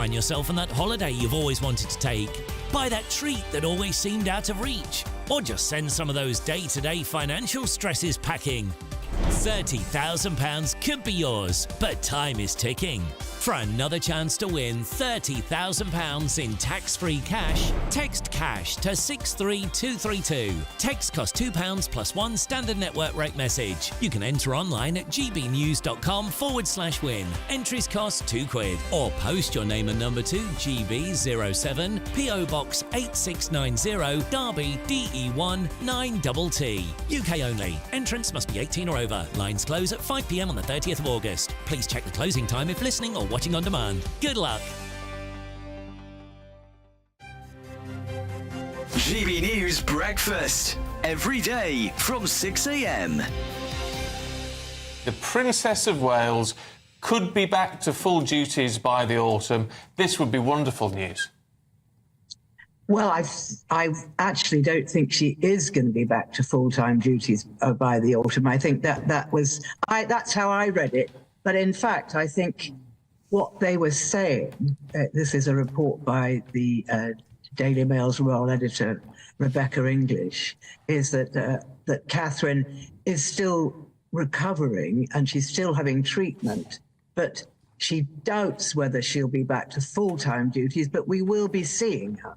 Find yourself on that holiday you've always wanted to take. Buy that treat that always seemed out of reach. Or just send some of those day-to-day financial stresses packing. £30,000 could be yours, but time is ticking. For another chance to win £30,000 in tax-free cash, text CASH to 63232. Text costs £2 plus one standard network rate message. You can enter online at gbnews.com/win. Entries cost £2. Or post your name and number to GB07 PO Box 8690 Derby DE1 9TT. UK only. Entrance must be 18 or over. Lines close at 5 p.m. on the 30th of August. Please check the closing time if listening or watching on demand. Good luck. GB News Breakfast. Every day from 6 a.m. The Princess of Wales could be back to full duties by the autumn. This would be wonderful news. Well, I actually don't think she is going to be back to full-time duties by the autumn. I think that's how I read it. But in fact, I think what they were saying, this is a report by the Daily Mail's royal editor, Rebecca English, is that Catherine is still recovering and she's still having treatment, but she doubts whether she'll be back to full-time duties, but we will be seeing her.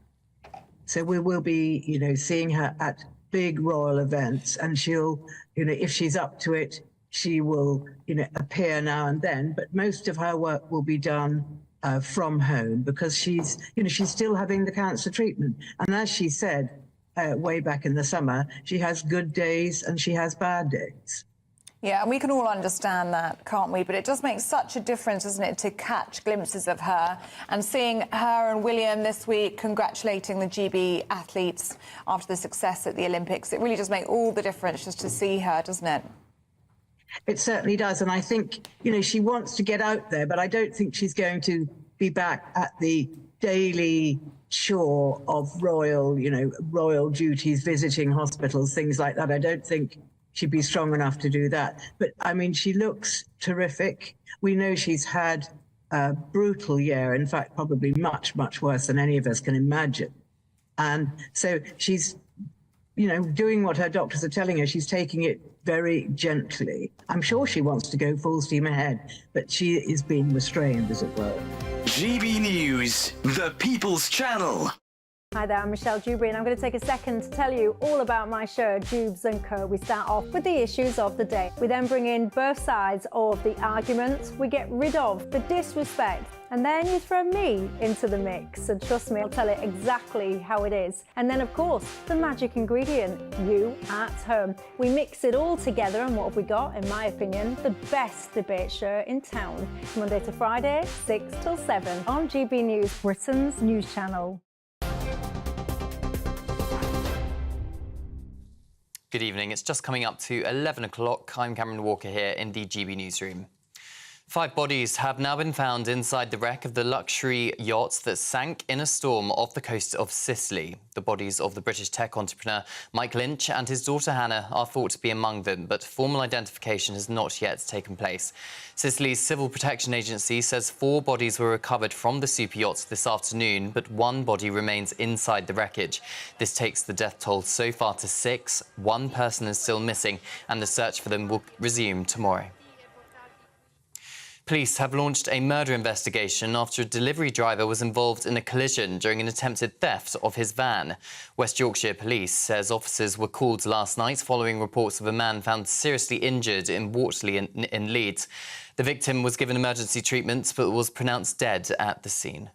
So we will be, seeing her at big royal events, and she'll, if she's up to it, she will, appear now and then. But most of her work will be done from home because she's still having the cancer treatment. And as she said way back in the summer, she has good days and she has bad days. Yeah, and we can all understand that, can't we? But it does make such a difference, doesn't it, to catch glimpses of her. And seeing her and William this week congratulating the GB athletes after the success at the Olympics, it really does make all the difference just to see her, doesn't it? It certainly does. And I think, she wants to get out there, but I don't think she's going to be back at the daily chore of royal duties, visiting hospitals, things like that. I don't think she'd be strong enough to do that. But, she looks terrific. We know she's had a brutal year, in fact, probably much, much worse than any of us can imagine. And so she's, doing what her doctors are telling her. She's taking it very gently. I'm sure she wants to go full steam ahead, but she is being restrained, as it were. GB News, the People's Channel. Hi there, I'm Michelle Dewberry, and I'm going to take a second to tell you all about my show, Dubes & Co. We start off with the issues of the day. We then bring in both sides of the argument. We get rid of the disrespect, and then you throw me into the mix. And trust me, I'll tell it exactly how it is. And then, of course, the magic ingredient, you at home. We mix it all together, and what have we got? In my opinion, the best debate show in town. Monday to Friday, 6 till 7 on GB News, Britain's news channel. Good evening. It's just coming up to 11 o'clock. I'm Cameron Walker here in the GB newsroom. 5 bodies have now been found inside the wreck of the luxury yacht that sank in a storm off the coast of Sicily. The bodies of the British tech entrepreneur Mike Lynch and his daughter Hannah are thought to be among them, but formal identification has not yet taken place. Sicily's Civil Protection Agency says 4 bodies were recovered from the super yacht this afternoon, but 1 body remains inside the wreckage. This takes the death toll so far to 6. 1 person is still missing, and the search for them will resume tomorrow. Police have launched a murder investigation after a delivery driver was involved in a collision during an attempted theft of his van. West Yorkshire Police says officers were called last night following reports of a man found seriously injured in Wortley in Leeds. The victim was given emergency treatment but was pronounced dead at the scene.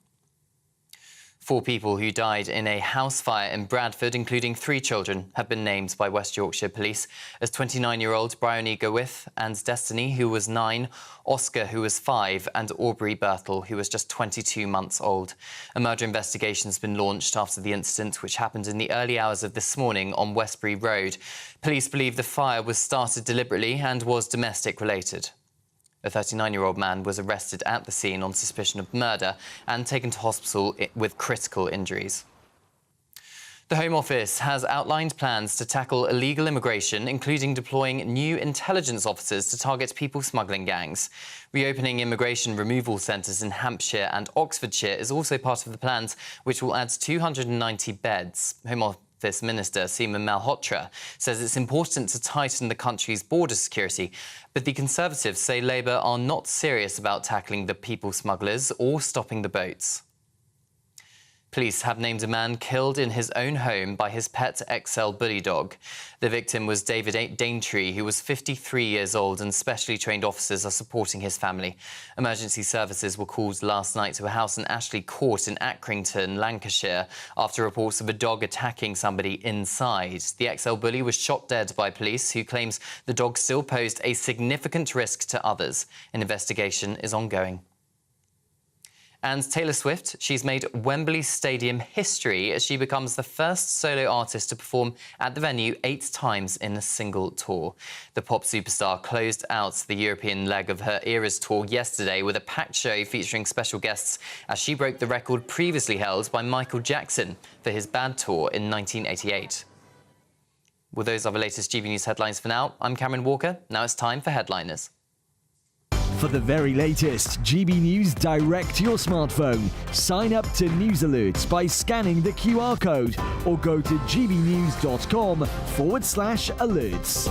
4 people who died in a house fire in Bradford, including 3 children, have been named by West Yorkshire Police as 29-year-old Bryony Gowith and Destiny, who was 9, Oscar, who was 5, and Aubrey Berthel, who was just 22 months old. A murder investigation has been launched after the incident, which happened in the early hours of this morning on Westbury Road. Police believe the fire was started deliberately and was domestic-related. A 39-year-old man was arrested at the scene on suspicion of murder and taken to hospital with critical injuries. The Home Office has outlined plans to tackle illegal immigration, including deploying new intelligence officers to target people smuggling gangs. Reopening immigration removal centres in Hampshire and Oxfordshire is also part of the plans, which will add 290 beds. Home Office Minister Seema Malhotra says it's important to tighten the country's border security, but the Conservatives say Labour are not serious about tackling the people smugglers or stopping the boats. Police have named a man killed in his own home by his pet XL bully dog. The victim was David Daintree, who was 53 years old, and specially trained officers are supporting his family. Emergency services were called last night to a house in Ashley Court in Accrington, Lancashire, after reports of a dog attacking somebody inside. The XL bully was shot dead by police, who claims the dog still posed a significant risk to others. An investigation is ongoing. And Taylor Swift, she's made Wembley Stadium history as she becomes the first solo artist to perform at the venue 8 times in a single tour. The pop superstar closed out the European leg of her Eras tour yesterday with a packed show featuring special guests as she broke the record previously held by Michael Jackson for his Bad tour in 1988. Well, those are the latest GB News headlines for now. I'm Cameron Walker. Now it's time for Headliners. For the very latest GB News direct to your smartphone, sign up to News Alerts by scanning the QR code or go to gbnews.com/alerts.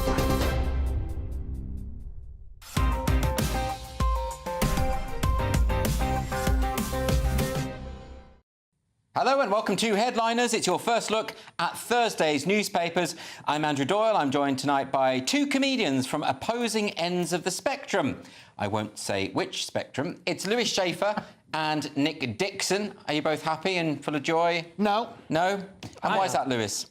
Hello and welcome to Headliners. It's your first look at Thursday's newspapers. I'm Andrew Doyle. I'm joined tonight by 2 comedians from opposing ends of the spectrum. I won't say which spectrum. It's Lewis Schaefer and Nick Dixon. Are you both happy and full of joy? No. No? And why is that, Lewis?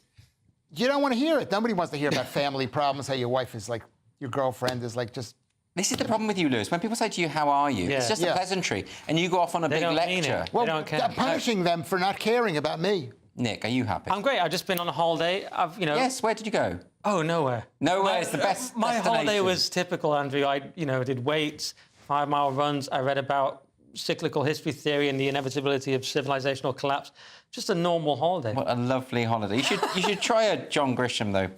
You don't want to hear it. Nobody wants to hear about family problems, how your wife is like, your girlfriend is like just... This is the problem with you, Lewis. When people say to you, how are you? It's just a pleasantry. And you go off on a big lecture. Well, they don't care. I'm punishing them for not caring about me. Nick, are you happy? I'm great. I've just been on a holiday. Yes, where did you go? Oh, nowhere. Nowhere is the best My destination. holiday was typical, Andrew. I, did weights, 5-mile runs. I read about cyclical history theory and the inevitability of civilizational collapse. Just a normal holiday. What a lovely holiday. You should try a John Grisham, though.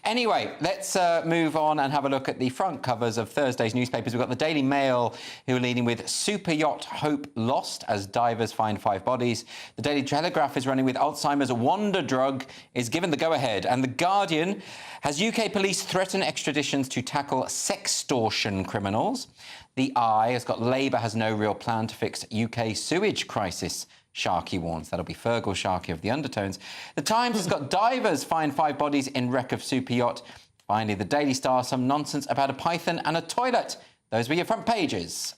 Anyway, let's move on and have a look at the front covers of Thursday's newspapers. We've got the Daily Mail, who are leading with Super Yacht Hope Lost as divers find 5 bodies. The Daily Telegraph is running with Alzheimer's wonder drug is given the go-ahead. And The Guardian has UK police threaten extraditions to tackle sextortion criminals. The Eye has got Labour has no real plan to fix UK sewage crisis. Sharkey warns that'll be Fergal Sharkey of the undertones. The Times has got divers find 5 bodies in wreck of super yacht. Finally, the Daily Star, some nonsense about a python and a toilet. Those were your front pages.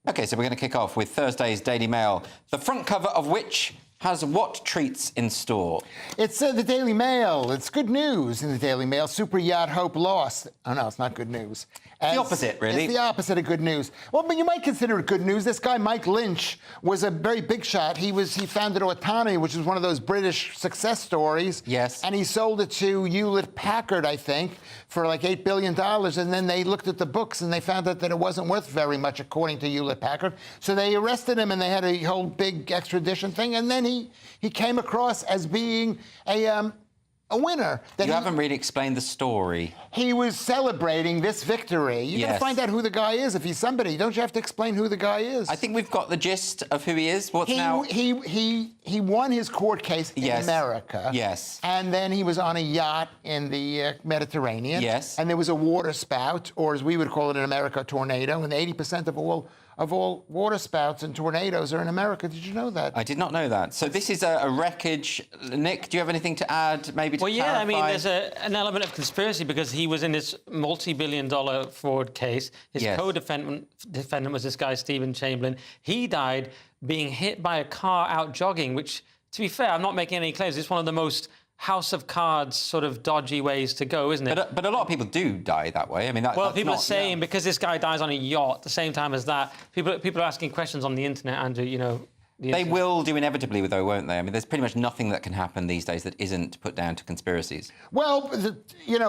OK, so we're going to kick off with Thursday's Daily Mail, the front cover of which has what treats in store? It's the Daily Mail. It's good news in the Daily Mail. Super Yacht Hope lost. Oh, no, it's not good news. The opposite, really. It's the opposite of good news. Well, but you might consider it good news. This guy, Mike Lynch, was a very big shot. He founded Autonomy, which is one of those British success stories. Yes. And he sold it to Hewlett-Packard, I think, for like $8 billion. And then they looked at the books and they found out that it wasn't worth very much, according to Hewlett-Packard. So they arrested him and they had a whole big extradition thing. And then he came across as being a winner. You haven't really explained the story. He was celebrating this victory. You got to find out who the guy is. If he's somebody, don't you have to explain who the guy is? I think we've got the gist of who he is. He won his court case in America. Yes. And then he was on a yacht in the Mediterranean. Yes. And there was a water spout, or as we would call it in America, a tornado. And 80% of all water spouts and tornadoes are in America. Did you know that? I did not know that. So this is a wreckage. Nick, do you have anything to add, maybe to clarify? I mean, there's an element of conspiracy because he was in this multi-billion-dollar fraud case. His co-defendant was this guy, Stephen Chamberlain. He died being hit by a car out jogging, which, to be fair, I'm not making any claims. It's one of the most House of Cards sort of dodgy ways to go, isn't it? But a lot of people do die that way. I mean, people are saying because this guy dies on a yacht at the same time as that. People are asking questions on the internet, Andrew. They will do inevitably, though, won't they? I mean, there's pretty much nothing that can happen these days that isn't put down to conspiracies. Well,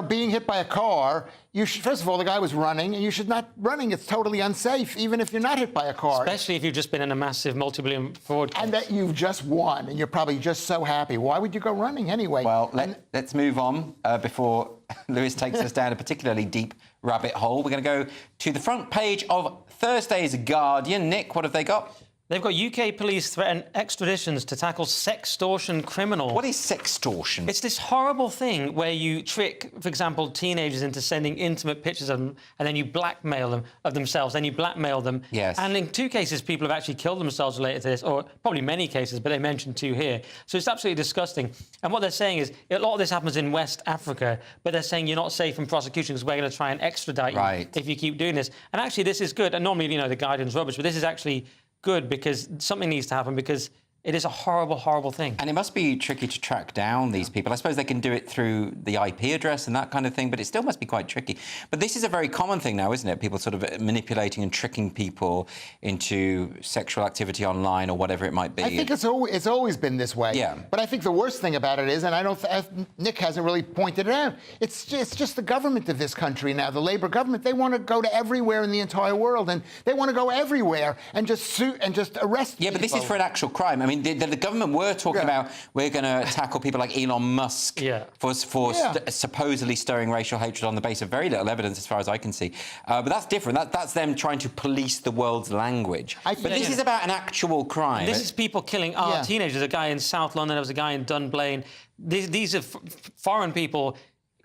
being hit by a car, first of all, the guy was running, and you should not running. It's totally unsafe, even if you're not hit by a car. Especially if you've just been in a massive multi-billion fraud case. And that you've just won, and you're probably just so happy. Why would you go running anyway? Well, let's move on before Lewis takes us down a particularly deep rabbit hole. We're going to go to the front page of Thursday's Guardian. Nick, what have they got? They've got UK police threaten extraditions to tackle sextortion criminals. What is sextortion? It's this horrible thing where you trick, for example, teenagers into sending intimate pictures of them, and then you blackmail them of themselves, then you blackmail them. Yes. And in 2 cases, people have actually killed themselves related to this, or probably many cases, but they mentioned 2 here. So it's absolutely disgusting. And what they're saying is a lot of this happens in West Africa, but they're saying you're not safe from prosecution because we're going to try and extradite you if you keep doing this. And actually, this is good. And normally, the Guardian's rubbish, but this is actually good because something needs to happen because it is a horrible, horrible thing. And it must be tricky to track down these people. I suppose they can do it through the IP address and that kind of thing, but it still must be quite tricky. But this is a very common thing now, isn't it? People sort of manipulating and tricking people into sexual activity online or whatever it might be. I think it's always been this way. Yeah. But I think the worst thing about it is, and Nick hasn't really pointed it out, it's just the government of this country now, the Labour government. They want to go to everywhere in the entire world, and they want to go everywhere and just sue and just arrest people. Yeah, but this is for an actual crime. I mean, the government were talking about we're going to tackle people like Elon Musk for supposedly stirring racial hatred on the basis of very little evidence, as far as I can see. But that's different. That's them trying to police the world's language. But this is about an actual crime. This is people killing our teenagers. A guy in South London, there was a guy in Dunblane. These are foreign people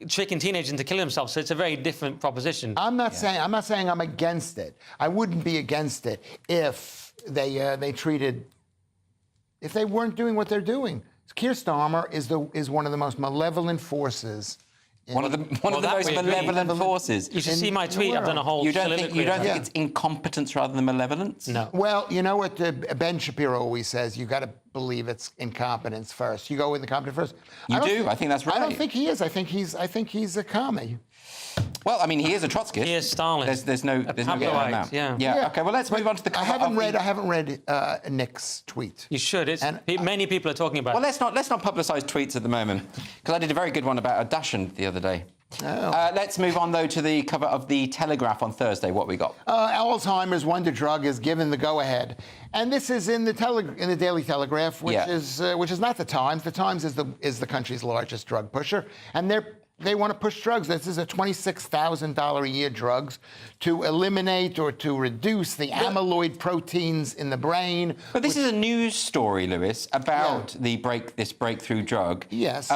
tricking teenagers into killing themselves. So it's a very different proposition. I'm not saying I'm against it. I wouldn't be against it if if they weren't doing what they're doing. Keir Starmer is one of the most malevolent forces. One of the most malevolent forces. You should see my tweet. I've done a whole. You don't think it's incompetence rather than malevolence? No. Well, you know what Ben Shapiro always says: you got to believe it's incompetence first. You go with incompetent first. I think that's right. I don't think he is. I think he's a commie. Well, I mean, he is a Trotskyist. He is Stalin. There's no getting around that. Yeah. Okay. Well, let's move on to the. I haven't read Nick's tweet. You should. Many people are talking about. Well, let's not publicise tweets at the moment, because I did a very good one about a Dashan the other day. Oh. Let's move on, though, to the cover of the Telegraph on Thursday. What we got? Alzheimer's wonder drug is given the go-ahead, and this is in the Daily Telegraph, which is not the Times. The Times is the country's largest drug pusher, and they want to push drugs. This is a $26,000 a year drugs to eliminate or to reduce the amyloid proteins in the brain. But this is a news story, Lewis, about this breakthrough drug. Yes.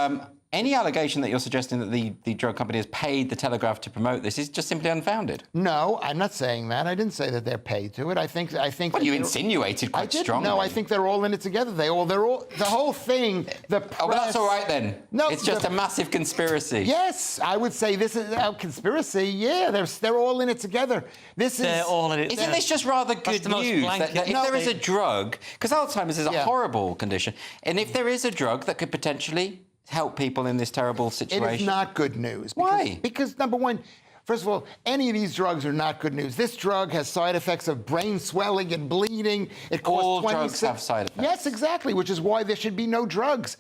Any allegation that you're suggesting that the drug company has paid the Telegraph to promote this is just simply unfounded. No, I'm not saying that. I didn't say that they're paid to it. I think. Well, you insinuated quite strongly. No, I think they're all in it together. They're all. The whole thing. The press. Oh, well, that's all right then. No, it's just a massive conspiracy. Yes, I would say this is a conspiracy. Yeah, they're all in it together. They're all in it. Isn't this just rather good news? That if there is a drug, because Alzheimer's is a horrible condition, and if there is a drug that could potentially help people in this terrible situation. It is not good news. Why? Because number one, first of all, any of these drugs are not good news. This drug has side effects of brain swelling and bleeding. It costs all drugs have side effects. Yes, exactly, which is why there should be no drugs.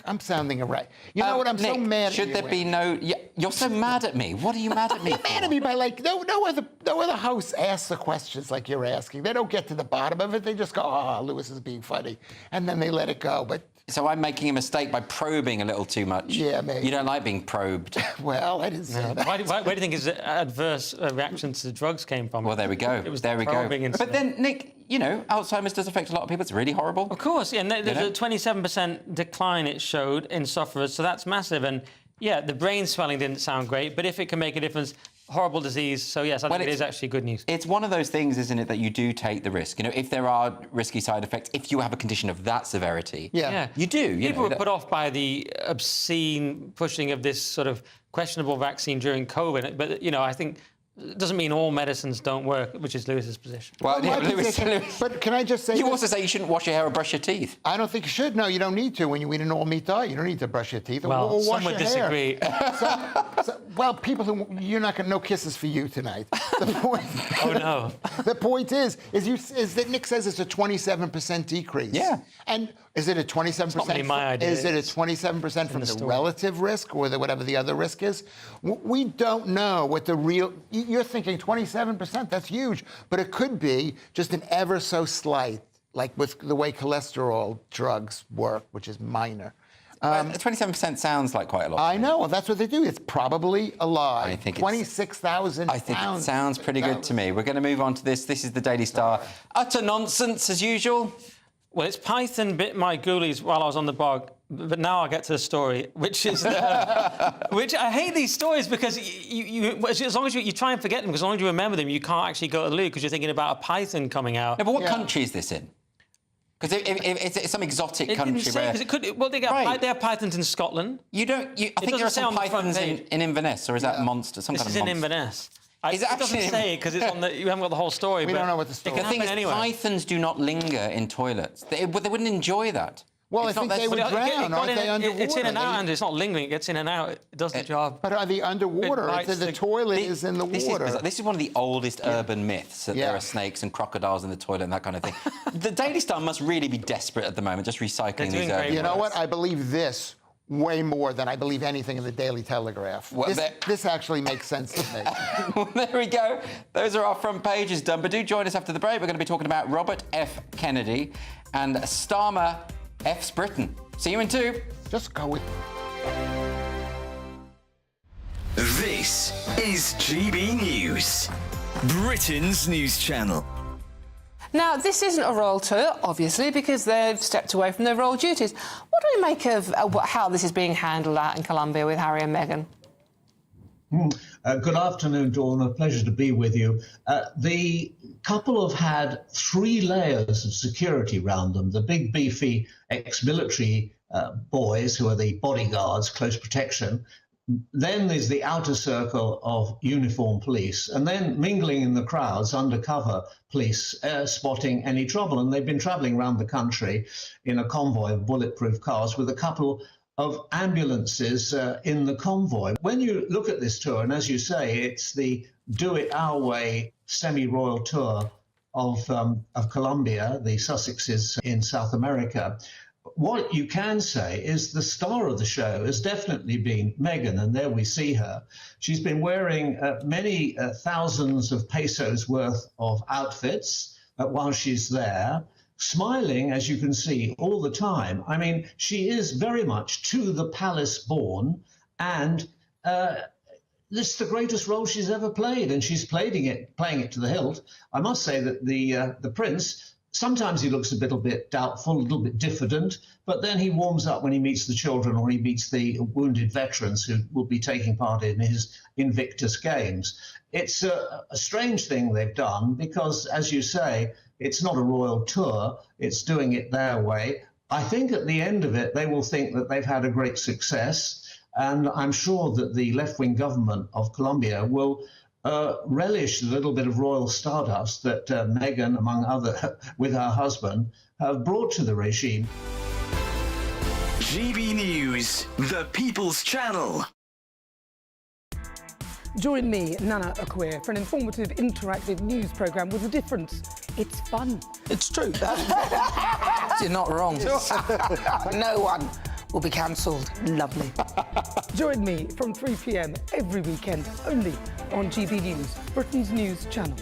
I'm sounding right. You know what? I'm Nick, so mad at you. Should there be no... You're so mad at me. What are you mad at me You're mad at me by, no other house asks the questions like you're asking. They don't get to the bottom of it. They just go, Lewis is being funny. And then they let it go. But so I'm making a mistake by probing a little too much. Yeah, maybe. You don't like being probed. Well, I didn't say that. Where do you think his adverse reactions to drugs came from? Well, there we go. It was there we go. Incident. But then, Nick, Alzheimer's does affect a lot of people. It's really horrible. Of course, and there's a 27% decline it showed in sufferers, so that's massive. And yeah, the brain swelling didn't sound great, but if it can make a difference, horrible disease. So yes, I think it is actually good news. It's one of those things, isn't it, that you do take the risk. If there are risky side effects, if you have a condition of that severity, you do. People were put off by the obscene pushing of this sort of questionable vaccine during COVID, but I think it doesn't mean all medicines don't work, which is Lewis's position. Well, Lewis, but can I just say... You also say you shouldn't wash your hair or brush your teeth. I don't think you should. No, you don't need to. When you eat an all-meat diet, you don't need to brush your teeth. Well, or wash some would your disagree. Hair. Well, people who you're not going to no kisses for you tonight. The point. Oh no. The point is that Nick says it's a 27% decrease. Yeah. And is it a 27%? It's not really my idea. Is it a 27% from the relative risk or whatever the other risk is? We don't know what the real. You're thinking 27%. That's huge, but it could be just an ever so slight, like with the way cholesterol drugs work, which is minor. 27% sounds like quite a lot. I know. Well, that's what they do. It's probably a lie. I think 26,000 I think it sounds pretty good to me. We're going to move on to this. This is the Daily Star. Utter nonsense, as usual. Well, it's Python bit my ghoulies while I was on the bog, but now I'll get to the story, which is... which I hate these stories because as long as you try and forget them, because as long as you remember them, you can't actually go to the loo because you're thinking about a python coming out. No, but what country is this in? Because if it's some exotic country where... It could, well, they have pythons in Scotland. I think there are some pythons in Inverness, or is that monster? Some kind of monster. This is in Inverness. Is it doesn't say because it's on the. You haven't got the whole story. We don't know what the story. The thing is, anyway. pythons do not linger in toilets. They wouldn't enjoy that. Well, I think they would drown. Aren't they underwater? It's in and out, and it's not lingering. It gets in and out. It does the job. But are they underwater? The toilet is in the water. This is one of the oldest urban myths, that there are snakes and crocodiles in the toilet and that kind of thing. The Daily Star must really be desperate at the moment, just recycling these urban myths. You know what? I believe this way more than I believe anything in the Daily Telegraph. Well, this actually makes sense to me. Well, there we go. Those are our front pages done. But do join us after the break. We're going to be talking about Robert F. Kennedy and Starmer F's Britain. See you in 2. Just go with... This is GB News, Britain's news channel. Now, this isn't a royal tour, obviously, because they've stepped away from their royal duties. What do we make of how this is being handled out in Colombia with Harry and Meghan? Good afternoon, Dawn. A pleasure to be with you. The couple have had 3 layers of security around them. The big, beefy ex-military boys, who are the bodyguards, close protection. Then there's the outer circle of uniformed police, and then mingling in the crowds, undercover police spotting any trouble. And they've been travelling around the country in a convoy of bulletproof cars with a couple of ambulances in the convoy. When you look at this tour, and as you say, it's the Do It Our Way semi-royal tour of Colombia, the Sussexes in South America. What you can say is the star of the show has definitely been Meghan, and there we see her. She's been wearing many thousands of pesos worth of outfits while she's there, smiling, as you can see, all the time. I mean, she is very much to the palace born, and this is the greatest role she's ever played, and she's playing it to the hilt. I must say that the prince, sometimes he looks a little bit doubtful, a little bit diffident, but then he warms up when he meets the children or he meets the wounded veterans who will be taking part in his Invictus Games. It's a strange thing they've done because, as you say, it's not a royal tour, it's doing it their way. I think at the end of it, they will think that they've had a great success, and I'm sure that the left-wing government of Colombia will relish the little bit of royal stardust that Meghan, among other, with her husband, have brought to the regime. GB News, the People's Channel. Join me, Nana Akwe, for an informative, interactive news programme with a difference. It's fun. It's true. You're not wrong. No one will be cancelled. Lovely. Join me from 3 p.m. every weekend, only on GB News, Britain's news channel.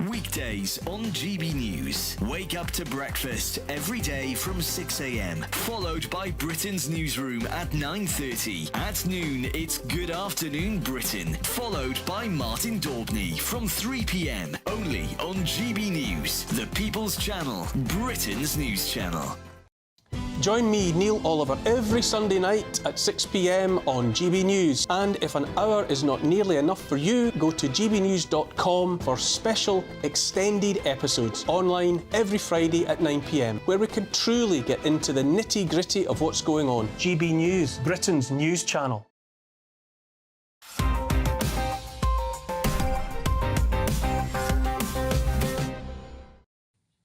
Weekdays on GB News. Wake up to breakfast every day from 6 a.m. Followed by Britain's newsroom at 9:30. At noon, it's Good Afternoon Britain. Followed by Martin Daubney from 3 p.m. Only on GB News, the People's Channel, Britain's news channel. Join me, Neil Oliver, every Sunday night at 6 p.m. on GB News. And if an hour is not nearly enough for you, go to gbnews.com for special extended episodes online every Friday at 9 p.m, where we can truly get into the nitty-gritty of what's going on. GB News, Britain's news channel.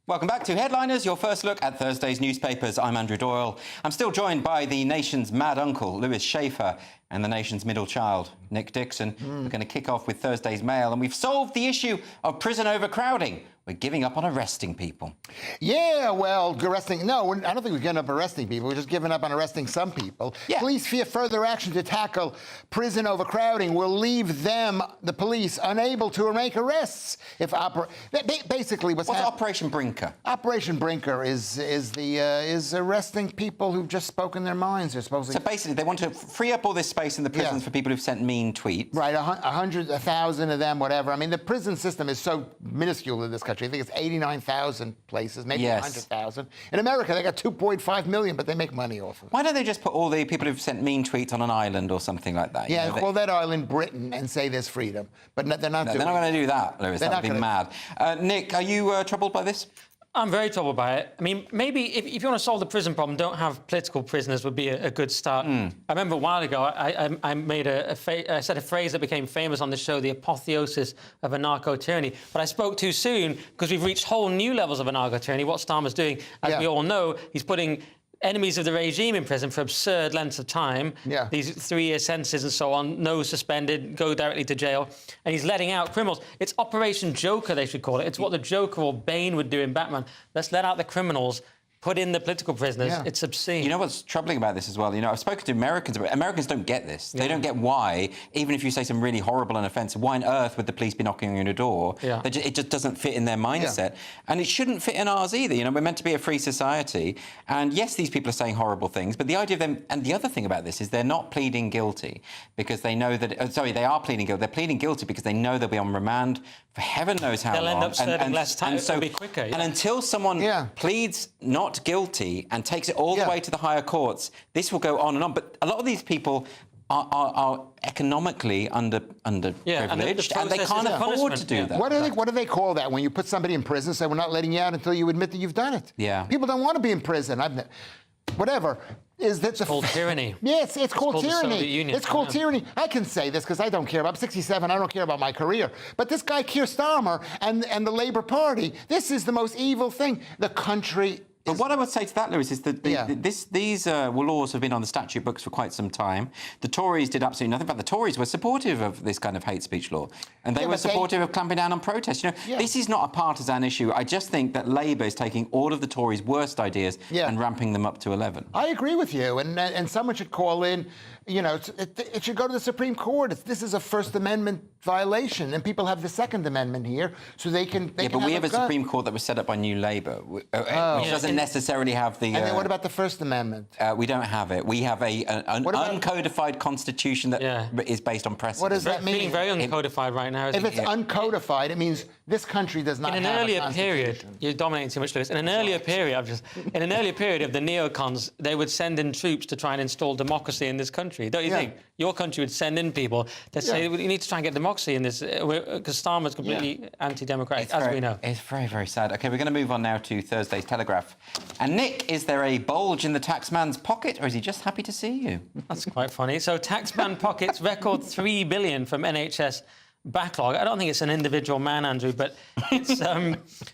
Welcome back to Headliners, your first look at Thursday's newspapers. I'm Andrew Doyle. I'm still joined by the nation's mad uncle, Lewis Schaefer, and the nation's middle child, Nick Dixon. We're going to kick off with Thursday's Mail, and we've solved the issue of prison overcrowding. We're giving up on arresting people. Yeah, well, arresting... No, I don't think we're giving up arresting people. We're just giving up on arresting some people. Yeah. Police fear further action to tackle prison overcrowding will leave them, the police, unable to make arrests. If basically what's Operation Brinker? Operation Brinker is arresting people who've just spoken their minds. They're supposedly... So basically, they want to free up all this space in the prisons for people who've sent mean tweets. Right, 100, 1,000 of them, whatever. I mean, the prison system is so minuscule in this country. I think it's 89,000 places, maybe 100,000. In America, they got 2.5 million, but they make money off of it. Why don't they just put all the people who've sent mean tweets on an island or something like that? Yeah, call that island Britain and say there's freedom. But they're not doing it. They're not going to do that, Lewis. That would be mad. Nick, are you troubled by this? I'm very troubled by it. I mean, maybe if you want to solve the prison problem, don't have political prisoners would be a good start. I remember a while ago, I made I said a phrase that became famous on the show, the apotheosis of anarcho-tyranny. But I spoke too soon because we've reached whole new levels of anarcho-tyranny. What Starmer's doing, as we all know, he's putting enemies of the regime in prison for absurd lengths of time. Yeah. These 3-year sentences and so on, no suspended, go directly to jail. And he's letting out criminals. It's Operation Joker, they should call it. It's what the Joker or Bane would do in Batman. Let's let out the criminals, put in the political prisoners. Yeah. It's obscene. You know what's troubling about this as well? You know, I've spoken to Americans about it. Americans don't get this. They don't get why, even if you say some really horrible and offensive, why on earth would the police be knocking on your door? Yeah. It just doesn't fit in their mindset. Yeah. And it shouldn't fit in ours either. You know, we're meant to be a free society. And yes, these people are saying horrible things, but the idea of them... And the other thing about this is they're not pleading guilty because they know that... sorry, they are pleading guilty. They're pleading guilty because they know they'll be on remand for heaven knows how long. They'll end up serving less time. It'll be quicker. And until someone pleads not guilty and takes it all the way to the higher courts, this will go on and on. But a lot of these people are economically underprivileged, and they can't afford to do that. What do they call that when you put somebody in prison? Say we're not letting you out until you admit that you've done it. Yeah. People don't want to be in prison. Whatever. It's called tyranny. Yes, it's called tyranny. It's called tyranny. I can say this because I don't care. I'm 67. I don't care about my career. But this guy Keir Starmer and the Labour Party, this is the most evil thing. The country. But what I would say to that, Lewis, is that these laws have been on the statute books for quite some time. The Tories did absolutely nothing. In fact, the Tories were supportive of this kind of hate speech law. And they were supportive of clamping down on protests. You know, this is not a partisan issue. I just think that Labour is taking all of the Tories' worst ideas and ramping them up to 11. I agree with you. And someone should call in, you know, it should go to the Supreme Court. This is a First Amendment violation. And people have the Second Amendment here, so they can... but we have a Supreme Court that was set up by New Labour, which doesn't necessarily have the... And then what about the First Amendment? We don't have it. We have an uncodified constitution that is based on precedent. What does that mean? It's feeling very uncodified right now. If it's uncodified, it means this country does not have a constitution. In an earlier period, you're dominating too much, Lewis. In an earlier period, in an earlier period of the neocons, they would send in troops to try and install democracy in this country. Don't you think? Your country would send in people to say, we need to try and get democracy in this, because Starmer's completely anti-democratic, we know. It's very, very sad. OK, we're going to move on now to Thursday's Telegraph. And Nick, is there a bulge in the taxman's pocket, or is he just happy to see you? That's quite funny. So taxman pockets record $3 billion from NHS backlog. I don't think it's an individual man, Andrew, but it's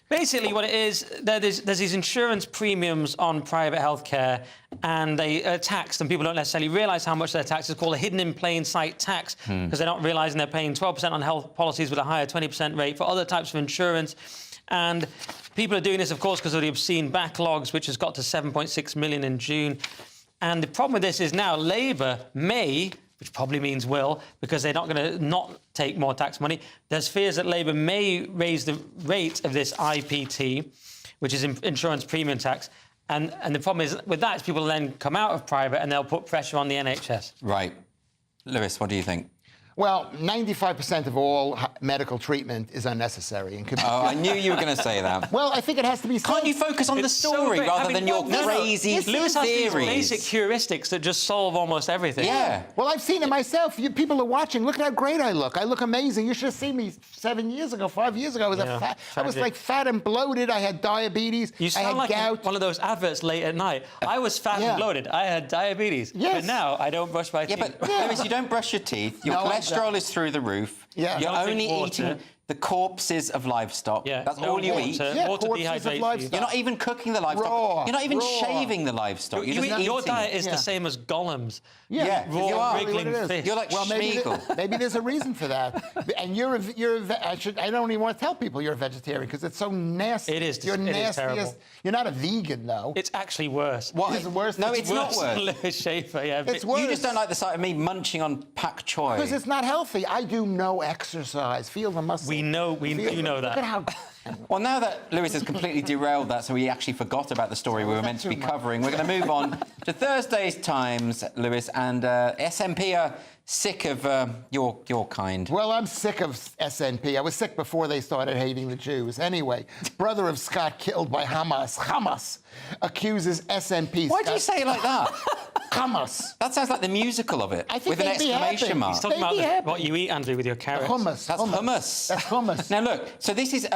basically what it is. There's these insurance premiums on private healthcare, and they are taxed, and people don't necessarily realise how much they're taxed. It's called a hidden in plain sight tax because they're not realising they're paying 12% on health policies with a higher 20% rate for other types of insurance. And people are doing this, of course, because of the obscene backlogs, which has got to 7.6 million in June. And the problem with this is now Labour may, which probably means will, because they're not going to not take more tax money. There's fears that Labour may raise the rate of this IPT, which is insurance premium tax. And the problem is with that is people then come out of private and they'll put pressure on the NHS. Right. Lewis, what do you think? Well, 95% of all medical treatment is unnecessary. And I knew you were going to say that. Well, I think it has to be... Can't you focus on the story rather than your crazy Lewis has these basic heuristics that just solve almost everything. Yeah. Well, I've seen it myself. People are watching. Look at how great I look. I look amazing. You should have seen me 7 years ago, 5 years ago. I was like fat and bloated. I had diabetes. You sound like gout. One of those adverts late at night. I was fat and bloated. I had diabetes. Yes. But now I don't brush my teeth. But Lewis, you don't brush your teeth. Your cholesterol is through the roof. Yeah. You're only eating the corpses of livestock. Yeah, That's no all you water. eat. Yeah, water corpses of dehydrates you. livestock. You're not even cooking the livestock. Raw. You're not even Raw. shaving the livestock. You're just Your eating. diet is the same as Gollum's. Yeah, you are. Raw, Exactly what wriggling it is. fish. You're like Schmeagol. Maybe there's a reason for that. And I don't even want to tell people you're a vegetarian because it's so nasty. It is. You're It is nastiest. terrible. You're not a vegan, though. It's actually worse. What is it worse? No, it's not Worse worse. than Lewis Schaefer, yeah. It's worse. You just don't like the sight of me munching on pak choy. Because it's not healthy. I do no exercise. Feel the muscle. We know that. Look at how... Well, now that Lewis has completely derailed that, so we actually forgot about the story we were meant to be covering, we're going to move on to Thursday's Times, Lewis, and SNP are sick of your kind. Well, I'm sick of SNP. I was sick before they started hating the Jews. Anyway, brother of Scott killed by Hamas accuses SNP. Why do you say it like that? Hamas. That sounds like the musical of it, I think with an they'd be exclamation happy. mark. He's talking about what you eat, Andrew, with your carrots. Hummus. That's hummus. That's hummus. Now look, so this is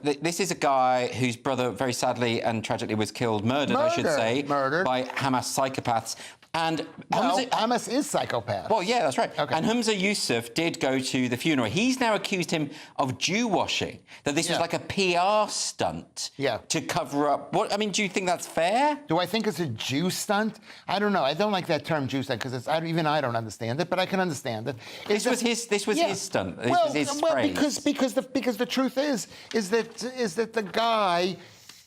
this is a guy whose brother very sadly and tragically was murdered, I should say, by Hamas psychopaths. And Hamas is psychopath. Well, yeah, that's right. Okay. And Humza Yusuf did go to the funeral. He's now accused him of Jew washing, that this was like a PR stunt to cover up. What I mean, do you think that's fair? Do I think it's a Jew stunt? I don't know. I don't like that term Jew stunt because even I don't understand it, but I can understand it. This was his stunt. This was his phrase. because the truth is that the guy.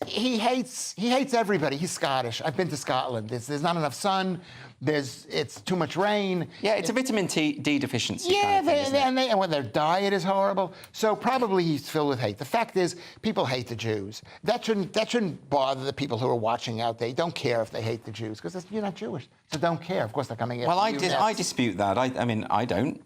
He hates everybody. He's Scottish. I've been to Scotland. There's not enough sun. It's too much rain. Yeah, it's a vitamin D deficiency. Yeah, kind of thing, and their diet is horrible. So probably he's filled with hate. The fact is, people hate the Jews. That shouldn't bother the people who are watching out there. Don't care if they hate the Jews because you're not Jewish, so don't care. Of course, they're coming in. Well, I dispute that. I mean, I don't.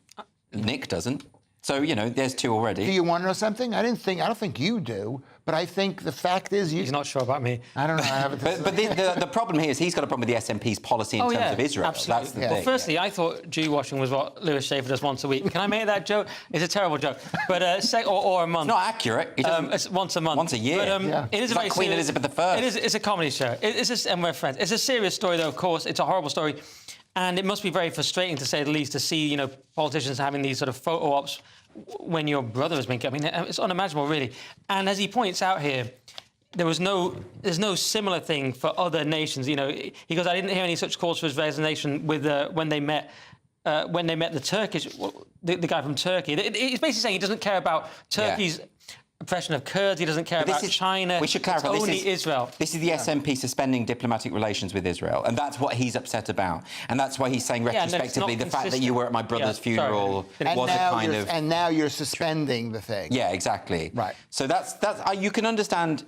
Nick doesn't. So, there's two already. Do you want to know something? I don't think you do, but I think the fact is He's not sure about me. I don't know. I haven't. but the problem here is he's got a problem with the SNP's policy in terms of Israel. Absolutely. That's the thing. Well, firstly, I thought Jew washing was what Lewis Schaefer does once a week. Can I make that joke? It's a terrible joke. But or a month. It's not accurate. It's once a month. Once a year. But, it is it's like Queen Elizabeth I. It's a comedy show. And we're friends. It's a serious story, though. Of course, it's a horrible story, and it must be very frustrating, to say the least, to see politicians having these sort of photo ops when your brother has been killed. I mean, it's unimaginable, really. And as he points out here, there's no similar thing for other nations. He goes, I didn't hear any such calls for his resignation with when they met the Turkish, the guy from Turkey. He's basically saying he doesn't care about Turkey's oppression of Kurds. He doesn't care about China. We should clarify. It's only Israel. This is the SNP suspending diplomatic relations with Israel, and that's what he's upset about. And that's why he's saying retrospectively the fact that you were at my brother's funeral was a kind of. And now you're suspending the thing. Yeah, exactly. Right. So that's you can understand,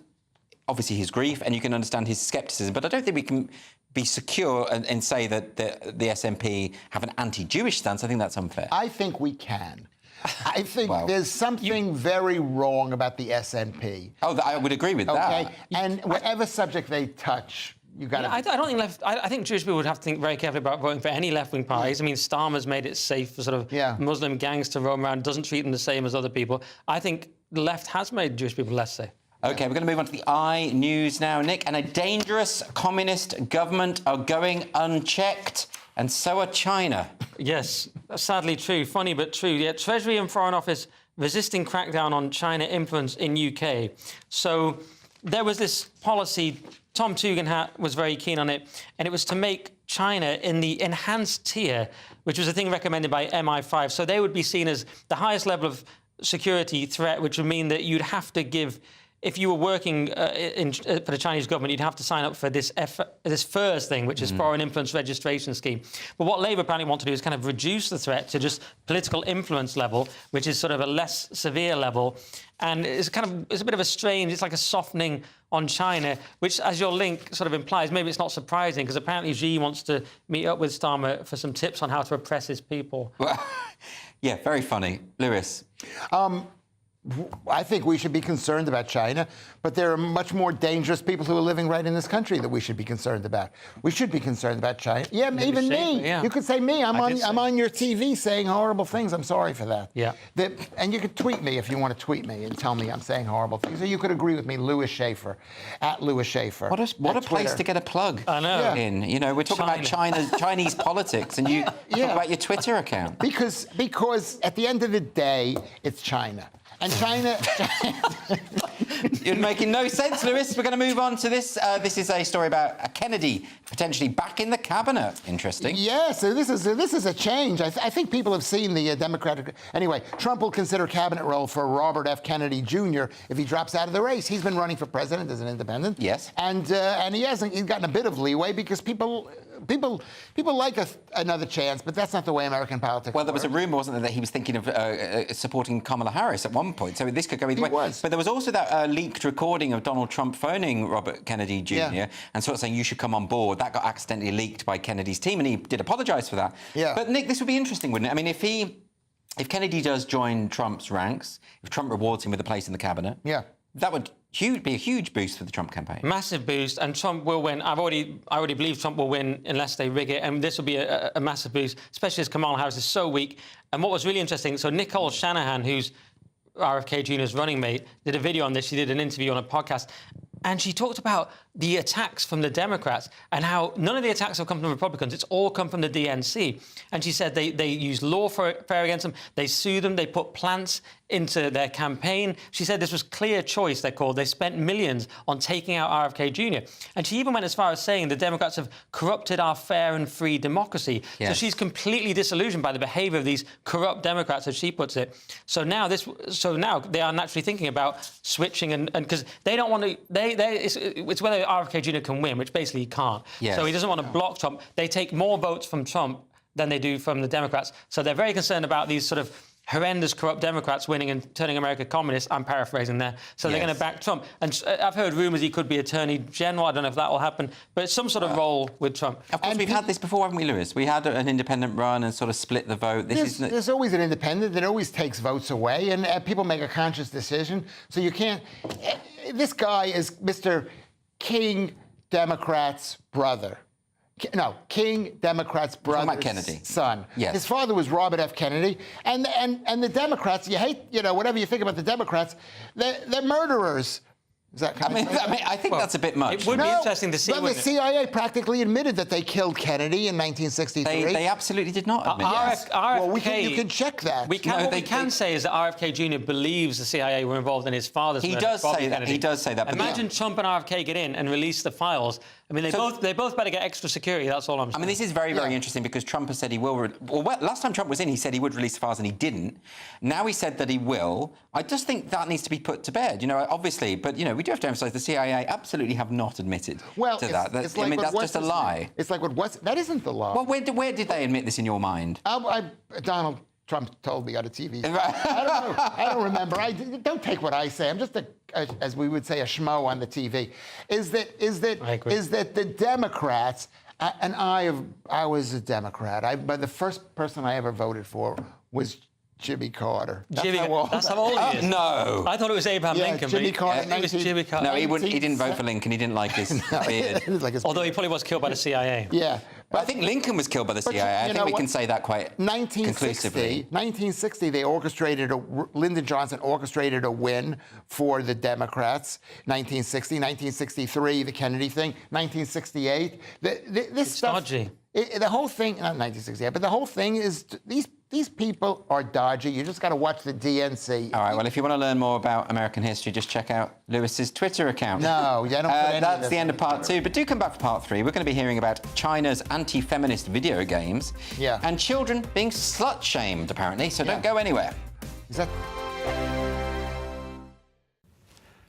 obviously, his grief, and you can understand his scepticism, but I don't think we can be secure and say that the SNP have an anti-Jewish stance. I think that's unfair. I think we can. I think there's something very wrong about the SNP. Oh, I would agree with that. Okay, and whatever subject they touch, you got to. I don't think I think Jewish people would have to think very carefully about voting for any left-wing parties. I mean, Starmer's made it safe for sort of Muslim gangs to roam around, doesn't treat them the same as other people. I think the left has made Jewish people less safe. OK, we're going to move on to the iNews now, Nick. And a dangerous communist government are going unchecked, and so are China. Yes, that's sadly true. Funny but true. Yeah, Treasury and Foreign Office resisting crackdown on China influence in UK. So there was this policy, Tom Tugendhat was very keen on it, and it was to make China in the enhanced tier, which was a thing recommended by MI5. So they would be seen as the highest level of security threat, which would mean that you'd have to give... If you were working for the Chinese government, you'd have to sign up for this FIRS thing, which is Foreign Influence Registration Scheme. But what Labour apparently want to do is kind of reduce the threat to just political influence level, which is sort of a less severe level. And it's a bit of a strange, it's like a softening on China, which, as your link sort of implies, maybe it's not surprising, because apparently Xi wants to meet up with Starmer for some tips on how to oppress his people. Yeah, very funny. Lewis? I think we should be concerned about China, but there are much more dangerous people who are living right in this country that we should be concerned about. We should be concerned about China. Yeah, even me. Yeah. You could say me. I'm on your TV saying horrible things. I'm sorry for that. Yeah. And you could tweet me if you want to tweet me and tell me I'm saying horrible things. Or you could agree with me, Lewis Schaefer, at Lewis Schaefer. What a place to get a plug. I know. In. We're talking about Chinese politics, and you talk about your Twitter account. Because at the end of the day, it's China. And China... You're making no sense, Lewis. We're going to move on to this. This is a story about Kennedy potentially back in the cabinet. Interesting. Yeah, so this is a change. I think people have seen the Democratic... Anyway, Trump will consider cabinet role for Robert F. Kennedy Jr. if he drops out of the race. He's been running for president as an independent. Yes. And he's gotten a bit of leeway because people like another chance, but that's not the way American politics works. Well, there was a rumour, wasn't there, that he was thinking of supporting Kamala Harris at one point, so this could go either way. Was. But there was also that leaked recording of Donald Trump phoning Robert Kennedy Jr. And sort of saying, you should come on board. That got accidentally leaked by Kennedy's team, and he did apologise for that. Yeah. But, Nick, this would be interesting, wouldn't it? I mean, if Kennedy does join Trump's ranks, if Trump rewards him with a place in the cabinet, that would be a huge boost for the Trump campaign. Massive boost, and Trump will win. I already believe Trump will win unless they rig it, and this will be a massive boost, especially as Kamala Harris is so weak. And what was really interesting, so Nicole Shanahan, who's RFK Jr.'s running mate, did a video on this. She did an interview on a podcast, and she talked about the attacks from the Democrats and how none of the attacks have come from the Republicans. It's all come from the DNC. And she said they use lawfare against them. They sue them. They put plants into their campaign. She said this was clear choice, they're called. They spent millions on taking out RFK Jr. And she even went as far as saying the Democrats have corrupted our fair and free democracy. Yes. So she's completely disillusioned by the behaviour of these corrupt Democrats, as she puts it. So now they are naturally thinking about switching, and because they don't want to. It's whether RFK Jr. can win, which basically he can't. Yes. So he doesn't want to block Trump. They take more votes from Trump than they do from the Democrats. So they're very concerned about these sort of horrendous, corrupt Democrats winning and turning America communist. I'm paraphrasing there. So they're going to back Trump. And I've heard rumours he could be Attorney General. I don't know if that will happen. But it's some sort of role with Trump. Of course, we've had this before, haven't we, Lewis? We had an independent run and sort of split the vote. There's always an independent that always takes votes away, and people make a conscious decision. So you can't... This guy is Mr. King Democrat's brother. No, King Democrat's brother's son. Yes. His father was Robert F. Kennedy. And the Democrats, you hate, whatever you think about the Democrats, they're murderers. Is that I think that's a bit much. It would be interesting to see. Well, the CIA practically admitted that they killed Kennedy in 1963. They absolutely did not admit RFK, well, you can check that. We can say is that RFK Jr. believes the CIA were involved in his father's murder. He does say that. But imagine Trump and RFK get in and release the files. I mean, they both better get extra security. That's all I'm saying. I mean, this is very, very interesting because Trump has said he will... last time Trump was in, he said he would release the files and he didn't. Now he said that he will. I just think that needs to be put to bed, obviously. But, we do have to emphasise the CIA absolutely have not admitted to that. That's just a lie. It's like that isn't the law. Well, where did they admit this in your mind? Donald Trump told me on a TV. I don't know. I don't remember. Don't take what I say. I'm just as we would say, a schmo on the TV. Is that the Democrats and I was a Democrat. But the first person I ever voted for was Jimmy Carter. That's how old he is. No. I thought it was Abraham Lincoln. Jimmy Carter. It was Jimmy Carter. No, he didn't vote for Lincoln. He didn't like his beard. Although he probably was killed by the CIA. Yeah. But I think Lincoln was killed by the CIA. I think we can say that quite conclusively. 1960, Lyndon Johnson orchestrated a win for the Democrats. 1960, 1963, the Kennedy thing. 1968. This stuff... dodgy. The whole thing, not 1968, but the whole thing is these people are dodgy. You just got to watch the DNC. All right, well, if you want to learn more about American history, just check out Lewis's Twitter account. No, I don't put any That's the end of part 2, but do come back for part 3. We're going to be hearing about China's anti-feminist video games and children being slut-shamed, apparently, so don't go anywhere. Is that...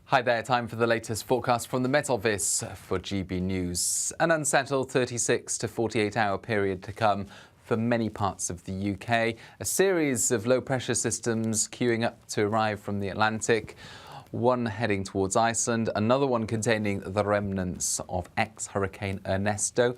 Hi there, time for the latest forecast from the Met Office for GB News. An unsettled 36 to 48-hour period to come for many parts of the UK. A series of low-pressure systems queuing up to arrive from the Atlantic. One heading towards Iceland, another one containing the remnants of ex-Hurricane Ernesto.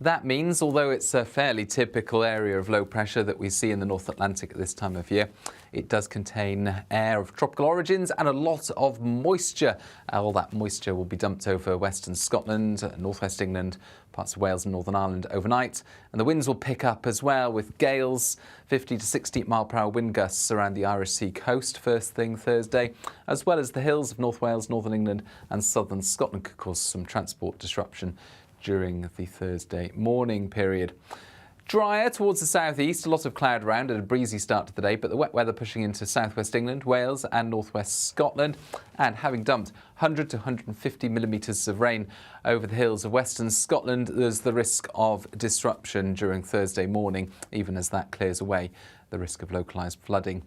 That means, although it's a fairly typical area of low pressure that we see in the North Atlantic at this time of year, it does contain air of tropical origins and a lot of moisture. All that moisture will be dumped over western Scotland, northwest England, parts of Wales and Northern Ireland overnight. And the winds will pick up as well with gales, 50 to 60 mile-per-hour wind gusts around the Irish Sea coast first thing Thursday, as well as the hills of North Wales, Northern England and southern Scotland could cause some transport disruption during the Thursday morning period. Drier towards the southeast, a lot of cloud around and a breezy start to the day, but the wet weather pushing into southwest England, Wales and northwest Scotland, and having dumped 100 to 150 millimetres of rain over the hills of western Scotland, there's the risk of disruption during Thursday morning, even as that clears away, the risk of localised flooding.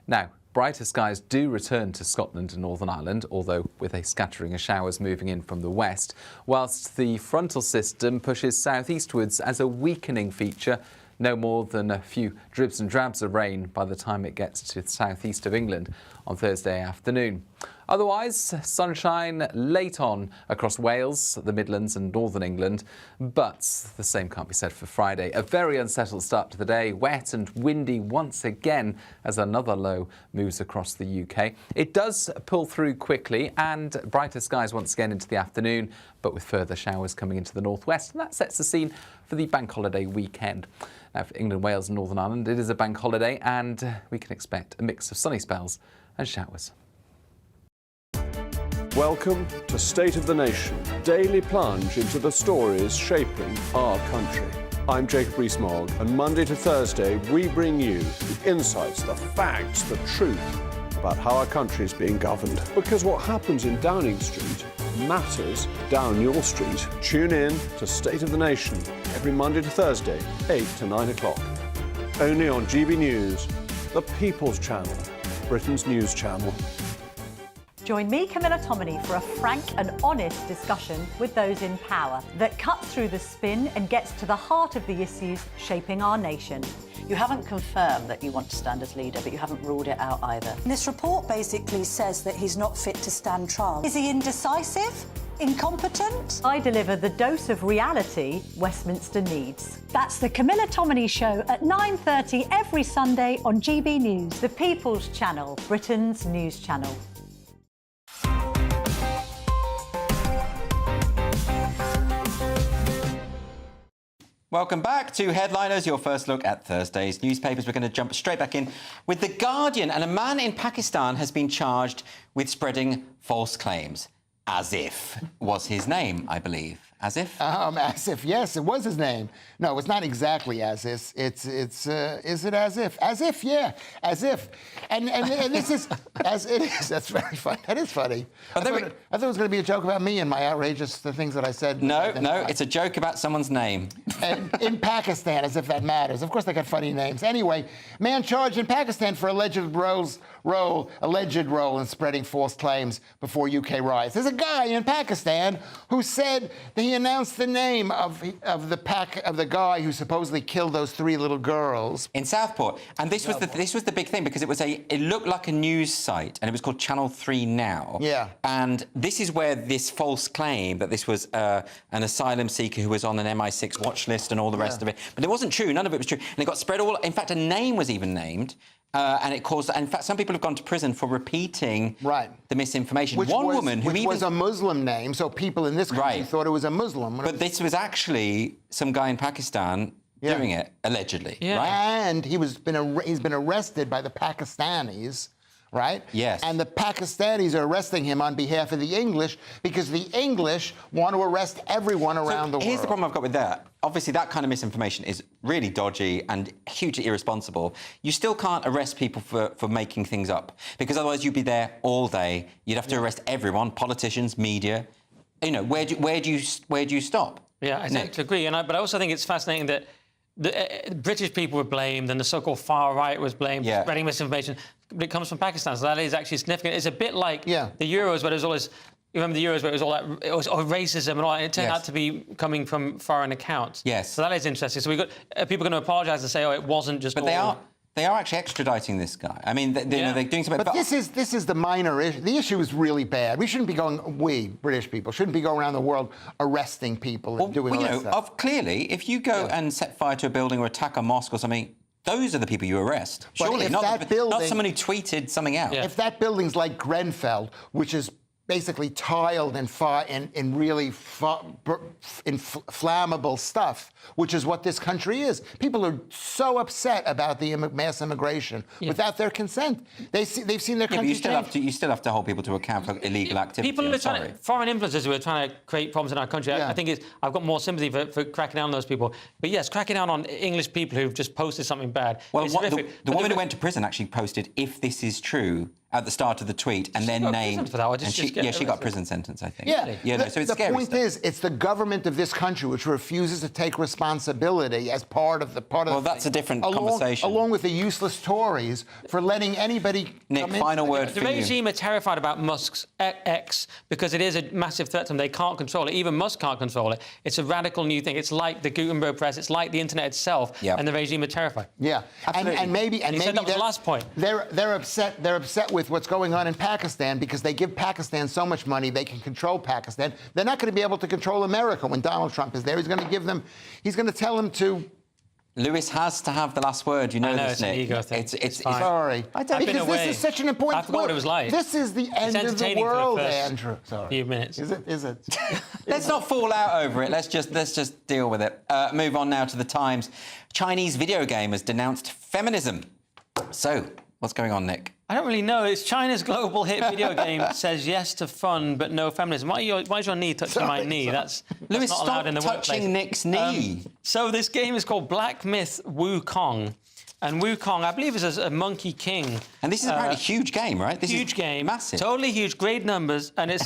Now, brighter skies do return to Scotland and Northern Ireland, although with a scattering of showers moving in from the west, whilst the frontal system pushes southeastwards as a weakening feature, no more than a few dribs and drabs of rain by the time it gets to the southeast of England on Thursday afternoon. Otherwise, sunshine late on across Wales, the Midlands and northern England, but the same can't be said for Friday. A very unsettled start to the day, wet and windy once again as another low moves across the UK. It does pull through quickly and brighter skies once again into the afternoon, but with further showers coming into the northwest, and that sets the scene for the bank holiday weekend. Now, for England, Wales and Northern Ireland, it is a bank holiday and we can expect a mix of sunny spells and showers. Welcome to State of the Nation, daily plunge into the stories shaping our country. I'm Jacob Rees-Mogg, and Monday to Thursday we bring you the insights, the facts, the truth about how our country is being governed. Because what happens in Downing Street matters down your street. Tune in to State of the Nation every Monday to Thursday, 8 to 9 o'clock. Only on GB News, the People's Channel, Britain's news channel. Join me, Camilla Tominey, for a frank and honest discussion with those in power that cuts through the spin and gets to the heart of the issues shaping our nation. You haven't confirmed that you want to stand as leader, but you haven't ruled it out either. This report basically says that he's not fit to stand trial. Is he indecisive? Incompetent? I deliver the dose of reality Westminster needs. That's the Camilla Tominey Show at 9:30 every Sunday on GB News, the People's Channel, Britain's news channel. Welcome back to Headliners, your first look at Thursday's newspapers. We're going to jump straight back in with The Guardian. And a man in Pakistan has been charged with spreading false claims. As if was his name, I believe. As if? As if, yes, it was his name. No, it's not exactly as if. Is it as if? As if, yeah, as if. And this is, as it is, that's very funny. That is funny. I thought it was going to be a joke about me and my outrageous, the things that I said. No, it's a joke about someone's name. And in Pakistan, as if that matters. Of course, they got funny names. Anyway, man charged in Pakistan for alleged role in spreading false claims before UK riots. There's a guy in Pakistan who said that he announced the name of the guy who supposedly killed those 3 little girls in Southport. And this was the big thing, because it looked like a news site, and it was called Channel 3 Now. Yeah. And this is where this false claim that this was an asylum seeker who was on an MI6 watch list and all the rest of it. But it wasn't true. None of it was true. And it got spread all. In fact, a name was even named. And it caused. In fact, some people have gone to prison for repeating the misinformation. Which was a Muslim name, so people in this country thought it was a Muslim. But this was actually some guy in Pakistan doing it, allegedly. Yeah. Right? And he's been arrested by the Pakistanis. Right? Yes. And the Pakistanis are arresting him on behalf of the English because the English want to arrest everyone around the world. Here's the problem I've got with that. Obviously, that kind of misinformation is really dodgy and hugely irresponsible. You still can't arrest people for making things up, because otherwise you'd be there all day. You'd have to arrest everyone, politicians, media. You know, where do you stop? Yeah, I tend to agree. But I also think it's fascinating that the British people were blamed and the so-called far right was blamed for spreading misinformation. But it comes from Pakistan, so that is actually significant. It's a bit like the Euros, where there's all this. You remember the Euros, where it was all racism and all that. And it turned out to be coming from foreign accounts. Yes. So that is interesting. So we got people going to apologise and say, oh, it wasn't just. But they are actually extraditing this guy. I mean, they're doing something. But this is the minor issue. The issue is really bad. We shouldn't be going. We British people shouldn't be going around the world arresting people and doing all that stuff. Clearly, if you go and set fire to a building or attack a mosque or something, those are the people you arrest. Surely, not someone who tweeted something out. If that building's like Grenfell, which is basically tiled in really flammable stuff, which is what this country is. People are so upset about the mass immigration without their consent. They've seen their country but you still have to hold people to account for illegal activity. People are trying foreign influencers who are trying to create problems in our country. I think I've got more sympathy for cracking down on those people. But yes, cracking down on English people who've just posted something bad. Well, the woman who went to prison actually posted, "If this is true," at the start of the tweet, and then named. For that, she got a prison sentence, I think. So it's the scary point stuff. is, it's the government of this country which refuses to take responsibility as part of the Well, that's a different conversation. Along with the useless Tories for letting anybody. Nick, final word for you. The regime are terrified about Musk's X because it is a massive threat to them. They can't control it. Even Musk can't control it. It's a radical new thing. It's like the Gutenberg press. It's like the internet itself. And the regime are terrified. Yeah, and maybe that was the last point. They're upset. They're upset with what's going on in Pakistan because they give Pakistan so much money they can control Pakistan. They're not going to be able to control America when Donald Trump is there. He's going to tell them to. Lewis has to have the last word. You know this, it's Nick. An ego thing. It's sorry. Because this is such an important. I forgot what it was like. This is the end of the world, Andrew. Sorry. Few minutes. Is it? Let's not fall out over it. Let's just deal with it. Move on now to the Times. Chinese video game has denounced feminism. So, what's going on, Nick? I don't really know. It's China's global hit video game says yes to fun but no feminism. Why is your knee touching my knee? That's Lewis, not allowed in the stop touching workplace. Nick's knee. So this game is called Black Myth Wukong. And Wukong, I believe, is a monkey king. And this is apparently a huge game, right? This huge is game. Massive. Totally huge, great numbers. And it's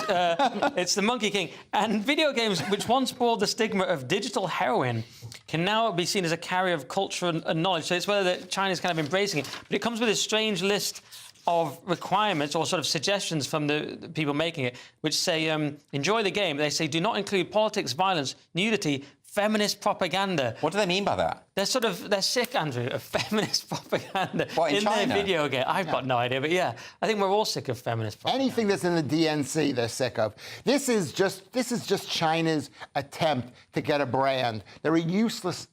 it's the monkey king. And video games, which once bore the stigma of digital heroin, can now be seen as a carrier of culture and knowledge. So it's whether China's kind of embracing it. But it comes with a strange list of requirements or sort of suggestions from the people making it, which say, enjoy the game. They say, do not include politics, violence, nudity, feminist propaganda. What do they mean by that? They're sick, Andrew, of feminist propaganda in their video game. I've got no idea, but yeah, I think we're all sick of feminist propaganda. Anything that's in the DNC, they're sick of. This is just China's attempt to get a brand. They're a useless.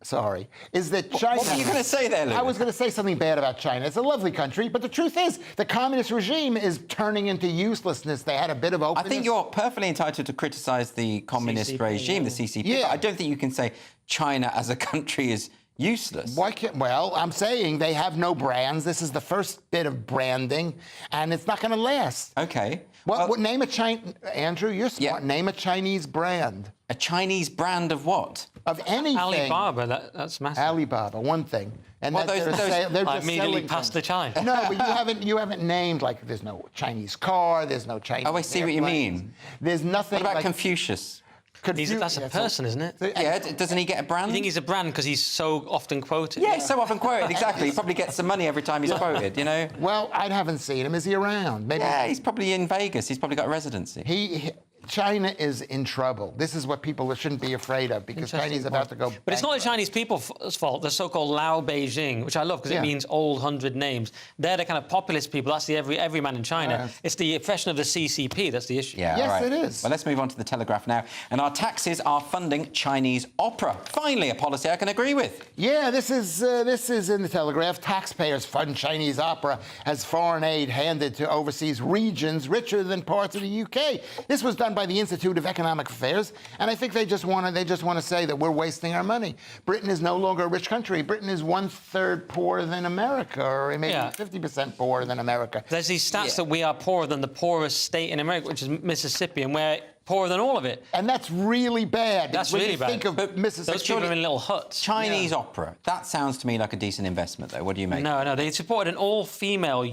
Sorry. Is that China... What were you going to say there, Lewis? I was going to say something bad about China. It's a lovely country, but the truth is the communist regime is turning into uselessness. They had a bit of openness. I think you're perfectly entitled to criticise the communist regime, the CCP. Yeah. But I don't think you can say China as a country is useless. Why can't... Well, I'm saying they have no brands. This is the first bit of branding, and it's not going to last. OK. What name a Chinese... Andrew, you're smart. Yeah. Name a Chinese brand. A Chinese brand of what? Of anything. Alibaba, that's massive. Alibaba, one thing. And well, they're just immediately past the China. No, but you haven't named, like, there's no Chinese car, there's no Chinese... Oh, I see what you mean. There's nothing... What about Confucius? That's a person, isn't it? Yeah, doesn't he get a brand? You think he's a brand because he's so often quoted? Yeah, he's so often quoted, exactly. He probably gets some money every time he's quoted, you know? Well, I haven't seen him. Is he around? Maybe. Yeah, he's probably in Vegas. He's probably got a residency. China is in trouble. This is what people shouldn't be afraid of because China's about to go bankrupt. But it's not the Chinese people's fault. The so-called Lao Beijing, which I love because it means old 100 names. They're the kind of populist people. That's the everyman in China. It's the oppression of the CCP. That's the issue. Yeah, yes, right. it is. Well, let's move on to the Telegraph now. And our taxes are funding Chinese opera. Finally, a policy I can agree with. Yeah, this is in the Telegraph. Taxpayers fund Chinese opera as foreign aid handed to overseas regions richer than parts of the UK. This was done by the Institute of Economic Affairs, and I think they just want to say that we're wasting our money. Britain is no longer a rich country. Britain is 1/3 poorer than America, or maybe 50% poorer than America. There's these stats that we are poorer than the poorest state in America, which is Mississippi, and we're poorer than all of it. And that's really bad. That's really bad. Think of Mississippi. Those people are in little huts. Chinese opera. That sounds to me like a decent investment, though. What do you make? No, they supported an all-female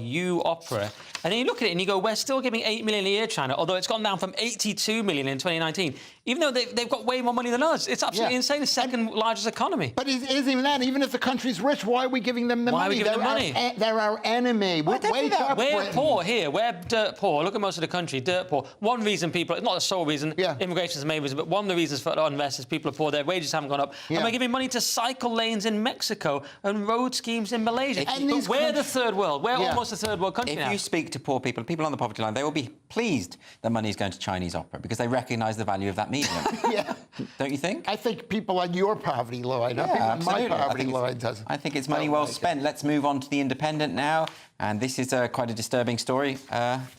opera. And then you look at it and you go, we're still giving $8 million a year, China, although it's gone down from $82 million in 2019. Even though they've got way more money than us. It's absolutely insane. The second largest economy. But it isn't even that. Even if the country's rich, why are we giving them the money? Why are we giving them money? They're our enemy. We're We're poor here. We're dirt poor. Look at most of the country, dirt poor. One reason people, not the sole reason, immigration is the main reason, but one of the reasons for unrest is people are poor, their wages haven't gone up. And we're giving money to cycle lanes in Mexico and road schemes in Malaysia. But we're the third world. We're almost a third world country now. If you speak to poor people, people on the poverty line, they will be pleased that money is going to Chinese opera because they recognise the value of that medium. Don't you think? I think people on your poverty line, not people on my poverty line doesn't. I think it's money well spent. Let's move on to The Independent now. And this is quite a disturbing story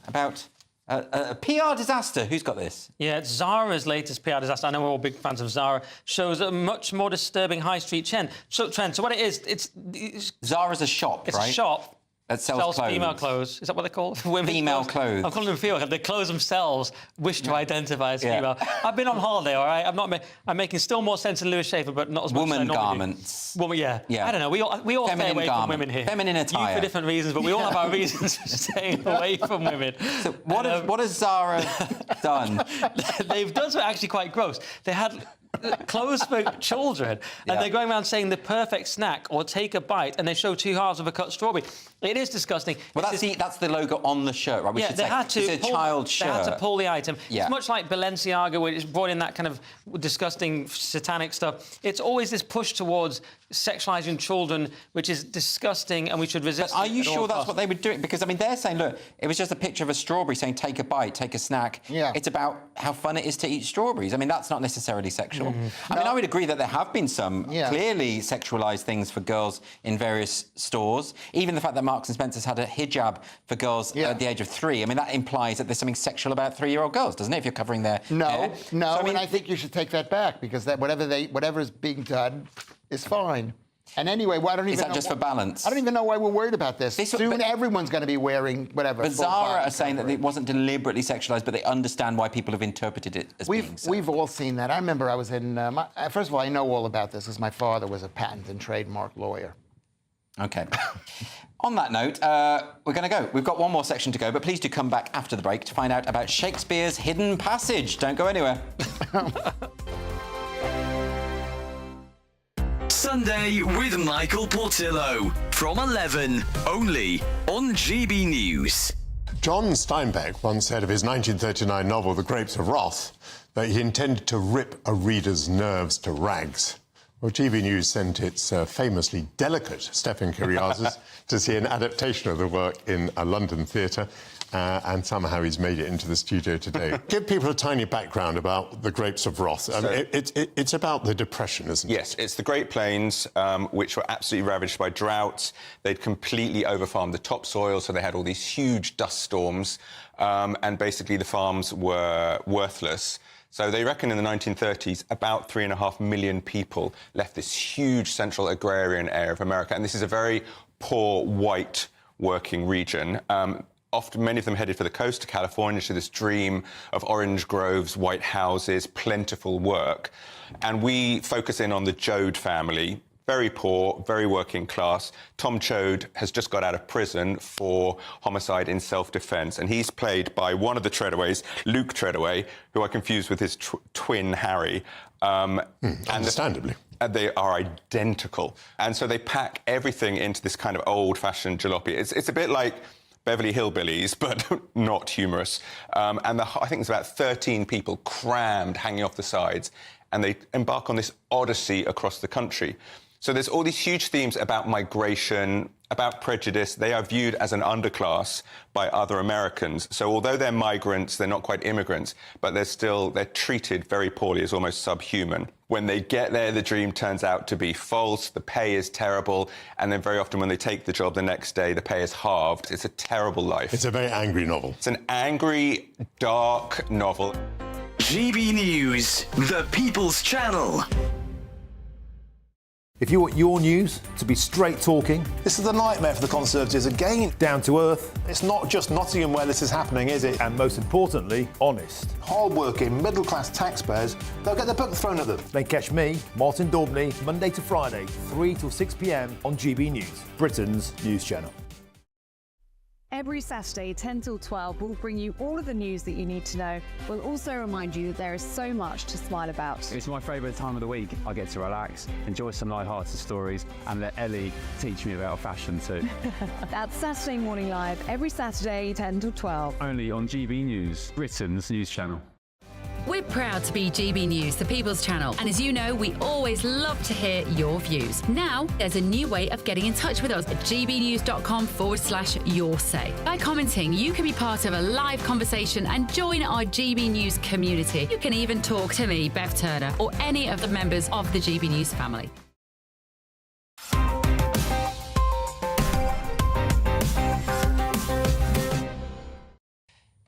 about A PR disaster. Who's got this? Yeah, it's Zara's latest PR disaster. I know we're all big fans of Zara. Shows a much more disturbing high street trend. So what it is, it's Zara's a shop, it's right? It's a shop. That sells clothes. Female clothes. Is that what they're called? Female clothes. I'm calling them female. The clothes themselves wish to identify as female. I've been on holiday, all right? I'm making still more sense than Louis Schaefer, but not as much as I normally garments. do. Woman, yeah. I don't know. We all stay away from women here. Feminine attire. You for different reasons, but we all have our reasons for staying away from women. So what has Zara done? They've done something actually quite gross. They had clothes for children, and they're going around saying the perfect snack or take a bite, and they show 2 halves of a cut strawberry. It is disgusting. Well, that's the logo on the shirt, right? They had to. It's a child shirt. They had to pull the item. Yeah. It's much like Balenciaga, where it's brought in that kind of disgusting satanic stuff. It's always this push towards sexualising children, which is disgusting, and we should resist. But are you sure that's what they were doing? Because, I mean, they're saying, look, it was just a picture of a strawberry saying, take a bite, take a snack. Yeah. It's about how fun it is to eat strawberries. I mean, that's not necessarily sexual. I mean, I would agree that there have been some clearly sexualised things for girls in various stores. Even the fact that Marks and Spencer's had a hijab for girls at the age of 3. I mean, that implies that there's something sexual about 3-year-old girls, doesn't it, if you're covering their hair? No, so, I think you should take that back, because that whatever is being done is fine. And anyway, I don't even know... Is that just for balance? I don't even know why we're worried about this. Soon everyone's going to be wearing whatever. But Zara are saying that it wasn't deliberately sexualised, but they understand why people have interpreted it as being so. We've all seen that. I remember I was in... first of all, I know all about this because my father was a patent and trademark lawyer. OK. On that note, we're going to go. We've got one more section to go, but please do come back after the break to find out about Shakespeare's hidden passage. Don't go anywhere. Sunday with Michael Portillo from 11, only on GB News. John Steinbeck once said of his 1939 novel, The Grapes of Wrath, that he intended to rip a reader's nerves to rags. Well, GB News sent its famously delicate Stefan Kyriazis to see an adaptation of the work in a London theatre, and somehow he's made it into the studio today. Give people a tiny background about The Grapes of Wrath. I mean, it's about the Depression, isn't it? Yes, it's the Great Plains, which were absolutely ravaged by droughts. They'd completely overfarmed the topsoil, so they had all these huge dust storms, and basically the farms were worthless. So they reckon in the 1930s, about 3.5 million people left this huge central agrarian area of America. And this is a very poor, white working region. Often, many of them headed for the coast to California to this dream of orange groves, white houses, plentiful work. And we focus in on the Joad family. Very poor, very working class. Tom Joad has just got out of prison for homicide in self-defence, and he's played by one of the Treadaways, Luke Treadaway, who I confused with his twin Harry. Understandably. They are identical. And so they pack everything into this kind of old-fashioned jalopy. It's a bit like Beverly Hillbillies, but not humorous. And I think there's about 13 people crammed, hanging off the sides, and they embark on this odyssey across the country. So there's all these huge themes about migration, about prejudice. They are viewed as an underclass by other Americans. So although they're migrants, they're not quite immigrants, but they're treated very poorly, as almost subhuman. When they get there, the dream turns out to be false, the pay is terrible, and then very often when they take the job the next day, the pay is halved. It's a terrible life. It's a very angry novel. It's an angry, dark novel. GB News, the People's Channel. If you want your news to be straight talking... This is the nightmare for the Conservatives again. Down to earth. It's not just Nottingham where this is happening, is it? And most importantly, honest. Hard-working, middle-class taxpayers, they'll get their book thrown at them. Then catch me, Martin Daubney, Monday to Friday, 3 till 6 p.m. on GB News, Britain's news channel. Every Saturday, 10 till 12, we'll bring you all of the news that you need to know. We'll also remind you that there is so much to smile about. It's my favourite time of the week. I get to relax, enjoy some light-hearted stories, and let Ellie teach me about fashion too. That's Saturday Morning Live, every Saturday, 10 till 12. Only on GB News, Britain's news channel. We're proud to be GB News, the People's Channel, and as you know, we always love to hear your views. Now, there's a new way of getting in touch with us at gbnews.com/yoursay. By commenting, you can be part of a live conversation and join our GB News community. You can even talk to me, Bev Turner, or any of the members of the GB News family.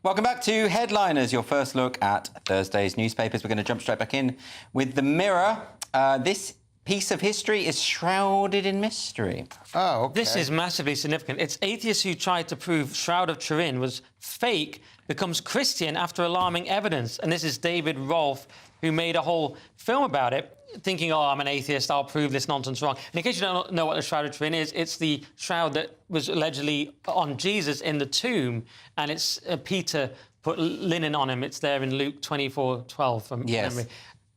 Welcome back to Headliners, your first look at Thursday's newspapers. We're going to jump straight back in with the Mirror. This piece of history is shrouded in mystery. Oh, okay. This is massively significant. It's atheists who tried to prove Shroud of Turin was fake becomes Christian after alarming evidence. And this is David Rolfe, who made a whole film about it, thinking, oh, I'm an atheist, I'll prove this nonsense wrong. And in case you don't know what the Shroud of Turin is, it's the shroud that was allegedly on Jesus in the tomb, and it's Peter put linen on him. It's there in Luke 24:12 from memory.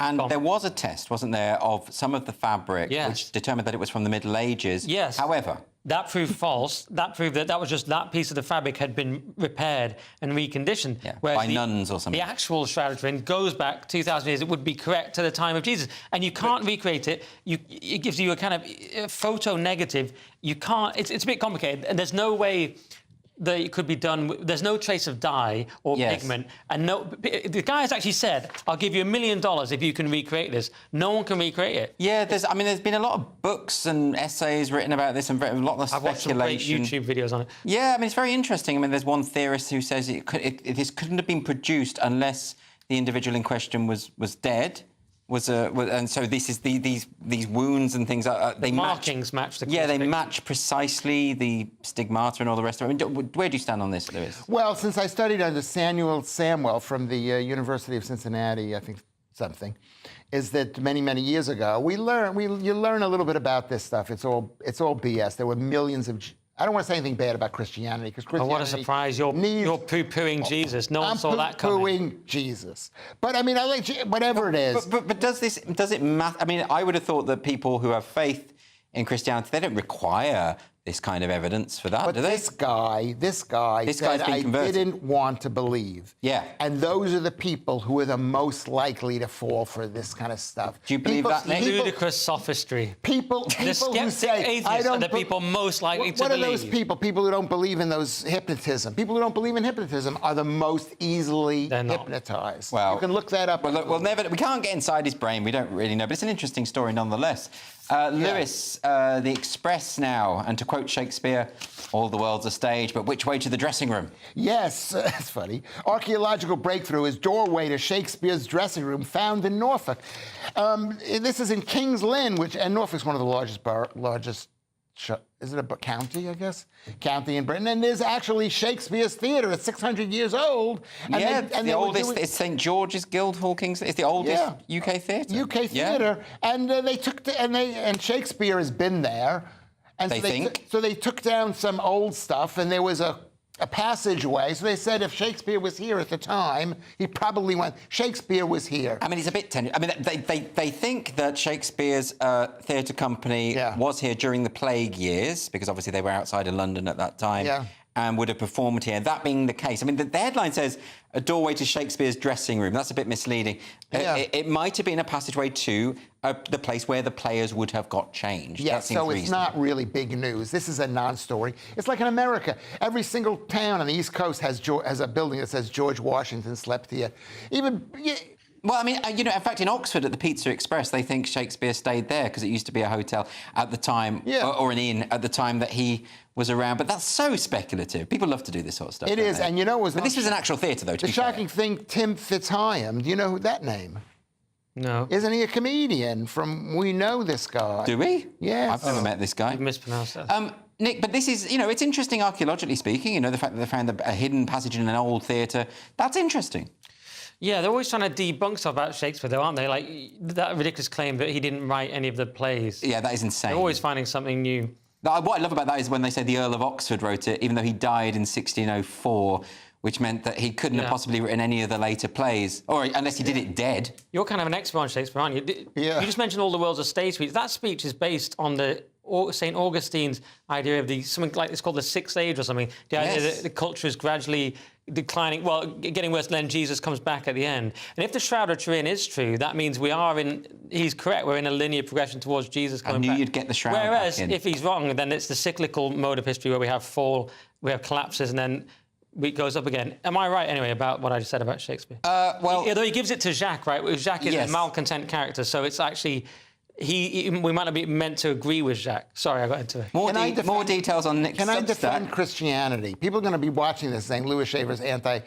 And there was a test, wasn't there, of some of the fabric, which determined that it was from the Middle Ages. Yes. However, that proved false. That proved that was just that piece of the fabric had been repaired and reconditioned. By nuns or something. The actual Shroud of Turin goes back 2,000 years. It would be correct to the time of Jesus. And you can't recreate it. It gives you a kind of photo negative. You can't... It's a bit complicated. And there's no way that it could be done. There's no trace of dye or pigment. And the guy has actually said, I'll give you $1 million if you can recreate this. No one can recreate it. Yeah, there's been a lot of books and essays written about this and a lot of speculation. I've watched some great YouTube videos on it. Yeah, I mean, it's very interesting. I mean, there's one theorist who says this couldn't have been produced unless the individual in question was dead. And so this is these wounds and things. They markings match the. Yeah, they match precisely the stigmata and all the rest of it. I mean, where do you stand on this, Lewis? Well, since I studied under Samuel Samwell from the University of Cincinnati, I think something, is that many years ago you learn a little bit about this stuff. It's all BS. There were millions of. I don't want to say anything bad about Christianity, because Christianity... Oh, what a surprise. You're poo-pooing Jesus. No one saw that coming. I'm poo-pooing Jesus. But, I mean, whatever it is... But does it matter? I mean, I would have thought that people who have faith in Christianity, they don't require this kind of evidence for that, do they? This guy said, I didn't want to believe. Yeah. And those are the people who are the most likely to fall for this kind of stuff. Do you believe that, Nick? Ludicrous sophistry. People who say, atheists are the people most likely to believe. What are those people? People who don't believe in those hypnotism. People who don't believe in hypnotism are the most easily hypnotized. Well, you can look that up. We can't get inside his brain. We don't really know. But it's an interesting story nonetheless. Lewis, The Express now, and to quote Shakespeare, all the world's a stage, but which way to the dressing room? Yes, that's funny. Archaeological breakthrough is doorway to Shakespeare's dressing room found in Norfolk. This is in King's Lynn, and Norfolk's one of the largest is it a county, I guess? County in Britain. And there's actually Shakespeare's Theatre. It's 600 years old. And the oldest. It's St. George's Guildhall King's. It's the oldest UK theatre. UK theatre. And they took and Shakespeare has been there. And so they took down some old stuff, and there was a passageway. So they said if Shakespeare was here at the time, he probably went. Shakespeare was here. I mean, it's a bit tenuous. I mean, they think that Shakespeare's theatre company was here during the plague years, because obviously they were outside of London at that time, and would have performed here. That being the case, I mean, the headline says a doorway to Shakespeare's dressing room. That's a bit misleading. It might have been a passageway to the place where the players would have got changed. Yeah, so it's not really big news. This is a non-story. It's like in America. Every single town on the East Coast has a building that says George Washington slept here. Well, I mean, in fact, in Oxford at the Pizza Express, they think Shakespeare stayed there because it used to be a hotel at the time, or an inn at the time that he was around. But that's so speculative. People love to do this sort of stuff. It is, and you know, but this was an actual theatre, though. The shocking thing, Tim Fitzhyam. Do you know that name? No. Isn't he a comedian from? We know this guy. Do we? Yes. I've never met this guy. You've mispronounced that. Nick, but this is, it's interesting archaeologically speaking. The fact that they found a hidden passage in an old theatre. That's interesting. Yeah, they're always trying to debunk stuff about Shakespeare, though, aren't they? Like that ridiculous claim that he didn't write any of the plays. Yeah, that is insane. They're always finding something new. What I love about that is when they say the Earl of Oxford wrote it, even though he died in 1604, which meant that he couldn't have possibly written any of the later plays, or unless he did it dead. You're kind of an expert on Shakespeare, aren't you? Yeah. You just mentioned all the world's a stage speech. That speech is based on the St. Augustine's idea of something like it's called the Sixth Age or something. The idea that the culture is gradually declining, getting worse, and then Jesus comes back at the end. And if the Shroud of Turin is true, that means he's correct, we're in a linear progression towards Jesus coming back. I knew you'd get the Shroud Whereas, back in. if he's wrong, then it's the cyclical mode of history where we have fall, we have collapses, and then it goes up again. Am I right, anyway, about what I just said about Shakespeare? Well... Although he gives it to Jacques, right? Jacques is a malcontent character, so it's actually... we might not be meant to agree with Jacques. Sorry, I got into it. More details on Nick's Can I Substack. defend Christianity? People are going to be watching this saying Louis Shaver's anti...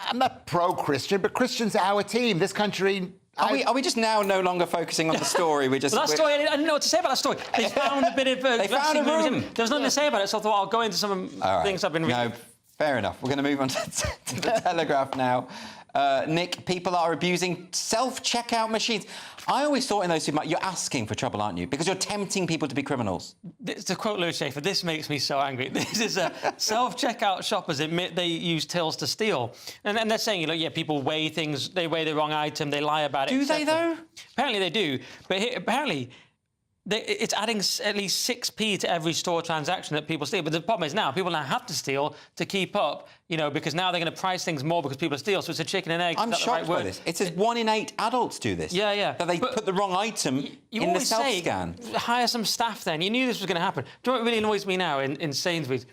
I'm not pro-Christian, but Christians are our team. This country... Are we just now no longer focusing on the story? We're just... Well, that story, I didn't know what to say about that story. They found a bit of... They found a room. There was nothing to say about it, so I thought I'll go into some things I've been reading. No, fair enough. We're going to move on to the Telegraph now. Nick, people are abusing self-checkout machines. I always thought in those supermarkets, you're asking for trouble, aren't you? Because you're tempting people to be criminals. To quote Louis Schaefer, this makes me so angry. This is self-checkout shoppers admit they use tills to steal. And they're saying, yeah, people weigh things, they weigh the wrong item, they lie about it. Do they, though? Apparently they do. But apparently... it's adding at least 6p to every store transaction that people steal. But the problem is now, people now have to steal to keep up, because now they're going to price things more because people steal. So it's a chicken and egg. I'm shocked by this. It says 1 in 8 adults do this. Yeah. That they put the wrong item in the self-scan. Hire some staff then. You knew this was going to happen. Do you know what really annoys me now in Sainsbury's?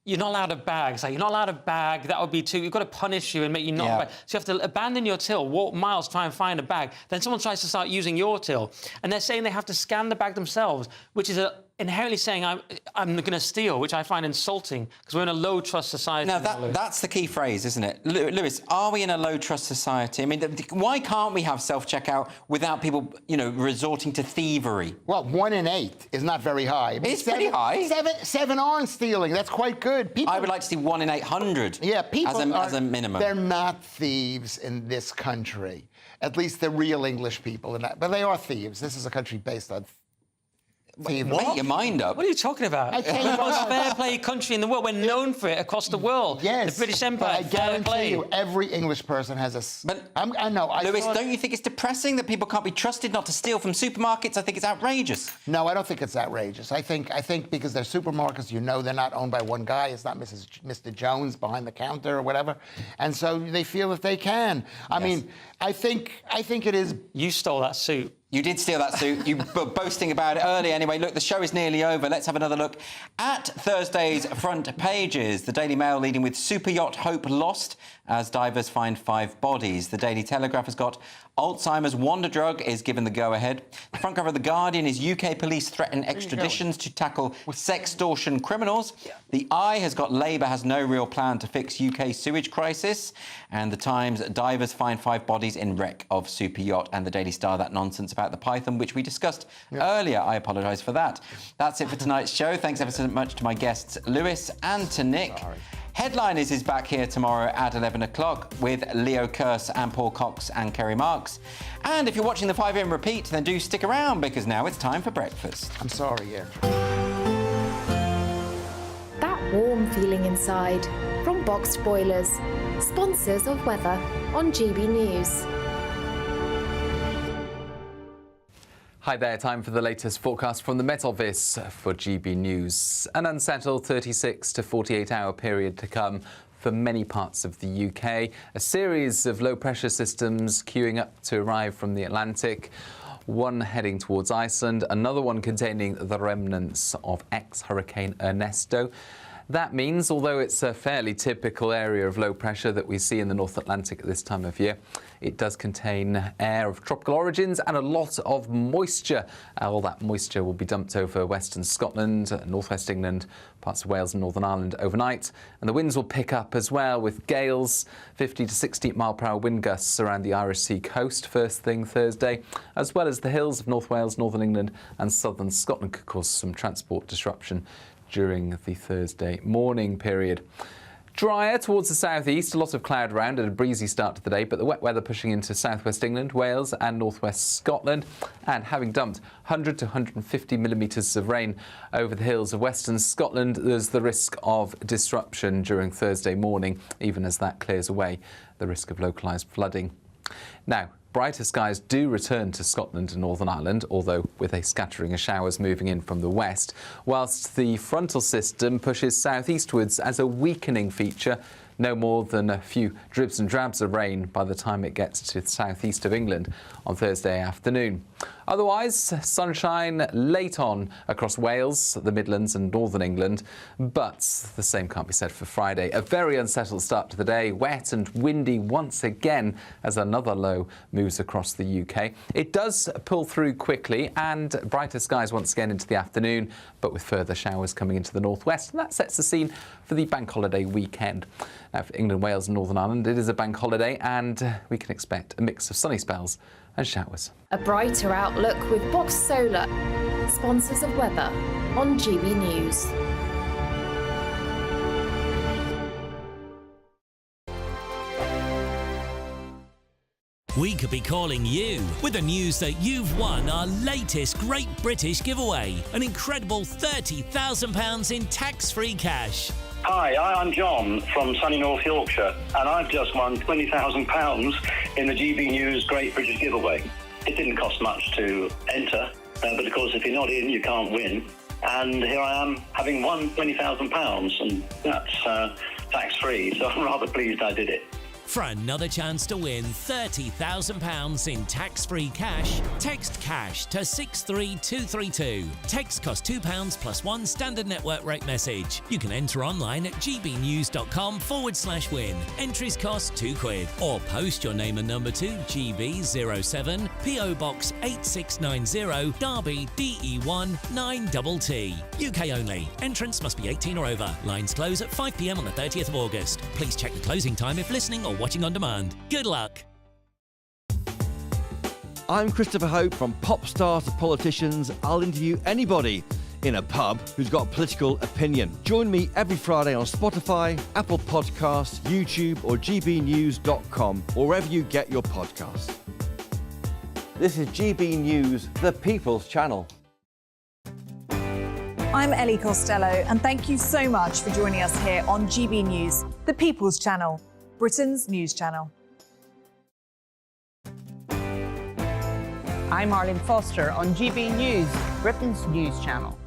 You're not allowed a bag. It's like, you're not allowed a bag. That would be too... You've got to punish you and make you not... Yeah. So you have to abandon your till, walk miles, try and find a bag. Then someone tries to start using your till. And they're saying they have to scan the bag themselves, which is inherently saying I'm going to steal, which I find insulting, because we're in a low-trust society. Now, that's the key phrase, isn't it? Lewis, are we in a low-trust society? I mean, why can't we have self-checkout without people, resorting to thievery? Well, 1 in 8 is not very high. I mean, it's pretty high. Seven aren't stealing. That's quite good. People, I would like to see 1 in 800 as a minimum. They're not thieves in this country. At least the real English people. But they are thieves. This is a country based on... Make your mind up. What are you talking about? I tell you the most fair play country in the world. We're known for it across the world. Yes. The British Empire. But I guarantee you, every English person has a... But I know. Lewis, don't you think it's depressing that people can't be trusted not to steal from supermarkets? I think it's outrageous. No, I don't think it's outrageous. I think because they're supermarkets, they're not owned by one guy. It's not Mr. Jones behind the counter or whatever, and so they feel that they can. I mean, I think it is. You stole that suit. You did steal that suit. You were boasting about it earlier. Anyway, look, the show is nearly over. Let's have another look at Thursday's front pages. The Daily Mail leading with super yacht Hope lost as divers find 5 bodies. The Daily Telegraph has got Alzheimer's wonder drug is given the go-ahead. The front cover of The Guardian is UK police threaten extraditions to tackle sextortion criminals. The Eye has got Labour has no real plan to fix UK sewage crisis. And The Times, divers find 5 bodies in wreck of super yacht. And the Daily Star, that nonsense about the python, which we discussed earlier. I apologise for that. That's it for tonight's show. Thanks ever so much to my guests, Lewis and to Nick. Headliners is back here tomorrow at 11 o'clock with Leo Kearse and Paul Cox and Kerry Marks. And if you're watching the 5 a.m. repeat, then do stick around because now it's time for breakfast. I'm sorry, That warm feeling inside from Boxed Boilers, sponsors of weather on GB News. Hi there, time for the latest forecast from the Met Office for GB News. An unsettled 36 to 48-hour period to come for many parts of the UK. A series of low-pressure systems queuing up to arrive from the Atlantic. One heading towards Iceland, another one containing the remnants of ex-Hurricane Ernesto. That means, although it's a fairly typical area of low pressure that we see in the North Atlantic at this time of year, it does contain air of tropical origins and a lot of moisture. All that moisture will be dumped over western Scotland, northwest England, parts of Wales and Northern Ireland overnight. And the winds will pick up as well with gales, 50 to 60 mile-per-hour wind gusts around the Irish Sea coast first thing Thursday, as well as the hills of North Wales, Northern England and southern Scotland could cause some transport disruption during the Thursday morning period. Drier towards the southeast, a lot of cloud around and a breezy start to the day, but the wet weather pushing into southwest England, Wales and northwest Scotland, and having dumped 100 to 150 millimetres of rain over the hills of western Scotland, there's the risk of disruption during Thursday morning, even as that clears away, the risk of localised flooding. Now, brighter skies do return to Scotland and Northern Ireland, although with a scattering of showers moving in from the west, whilst the frontal system pushes southeastwards as a weakening feature. No more than a few dribs and drabs of rain by the time it gets to the southeast of England on Thursday afternoon. Otherwise, sunshine late on across Wales, the Midlands and northern England, but the same can't be said for Friday. A very unsettled start to the day, wet and windy once again as another low moves across the UK. It does pull through quickly and brighter skies once again into the afternoon, but with further showers coming into the northwest, and that sets the scene for the bank holiday weekend. Now, for England, Wales and Northern Ireland, it is a bank holiday and we can expect a mix of sunny spells and showers. A brighter outlook with Box Solar, sponsors of weather on GB News. We could be calling you with the news that you've won our latest Great British giveaway, an incredible £30,000 in tax-free cash. Hi, I'm John from sunny North Yorkshire, and I've just won £20,000 in the GB News Great British giveaway. It didn't cost much to enter, but of course if you're not in, you can't win. And here I am, having won £20,000, and that's tax-free, so I'm rather pleased I did it. For another chance to win £30,000 in tax-free cash, text cash to 63232. Text costs £2 plus one standard network rate message. You can enter online at gbnews.com/win. Entries cost £2. Or post your name and number to GB07 PO Box 8690 Derby DE1 9TT. UK only. Entrance must be 18 or over. Lines close at 5 p.m. on the 30th of August. Please check the closing time if listening or watching on demand. Good luck. I'm Christopher Hope. From pop stars to politicians, I'll interview anybody in a pub who's got a political opinion. Join me every Friday on Spotify, Apple Podcasts, YouTube or gbnews.com, or wherever you get your podcasts. This is GB News, the People's Channel. I'm Ellie Costello, and thank you so much for joining us here on GB News, the People's Channel, Britain's news channel. I'm Arlene Foster on GB News, Britain's news channel.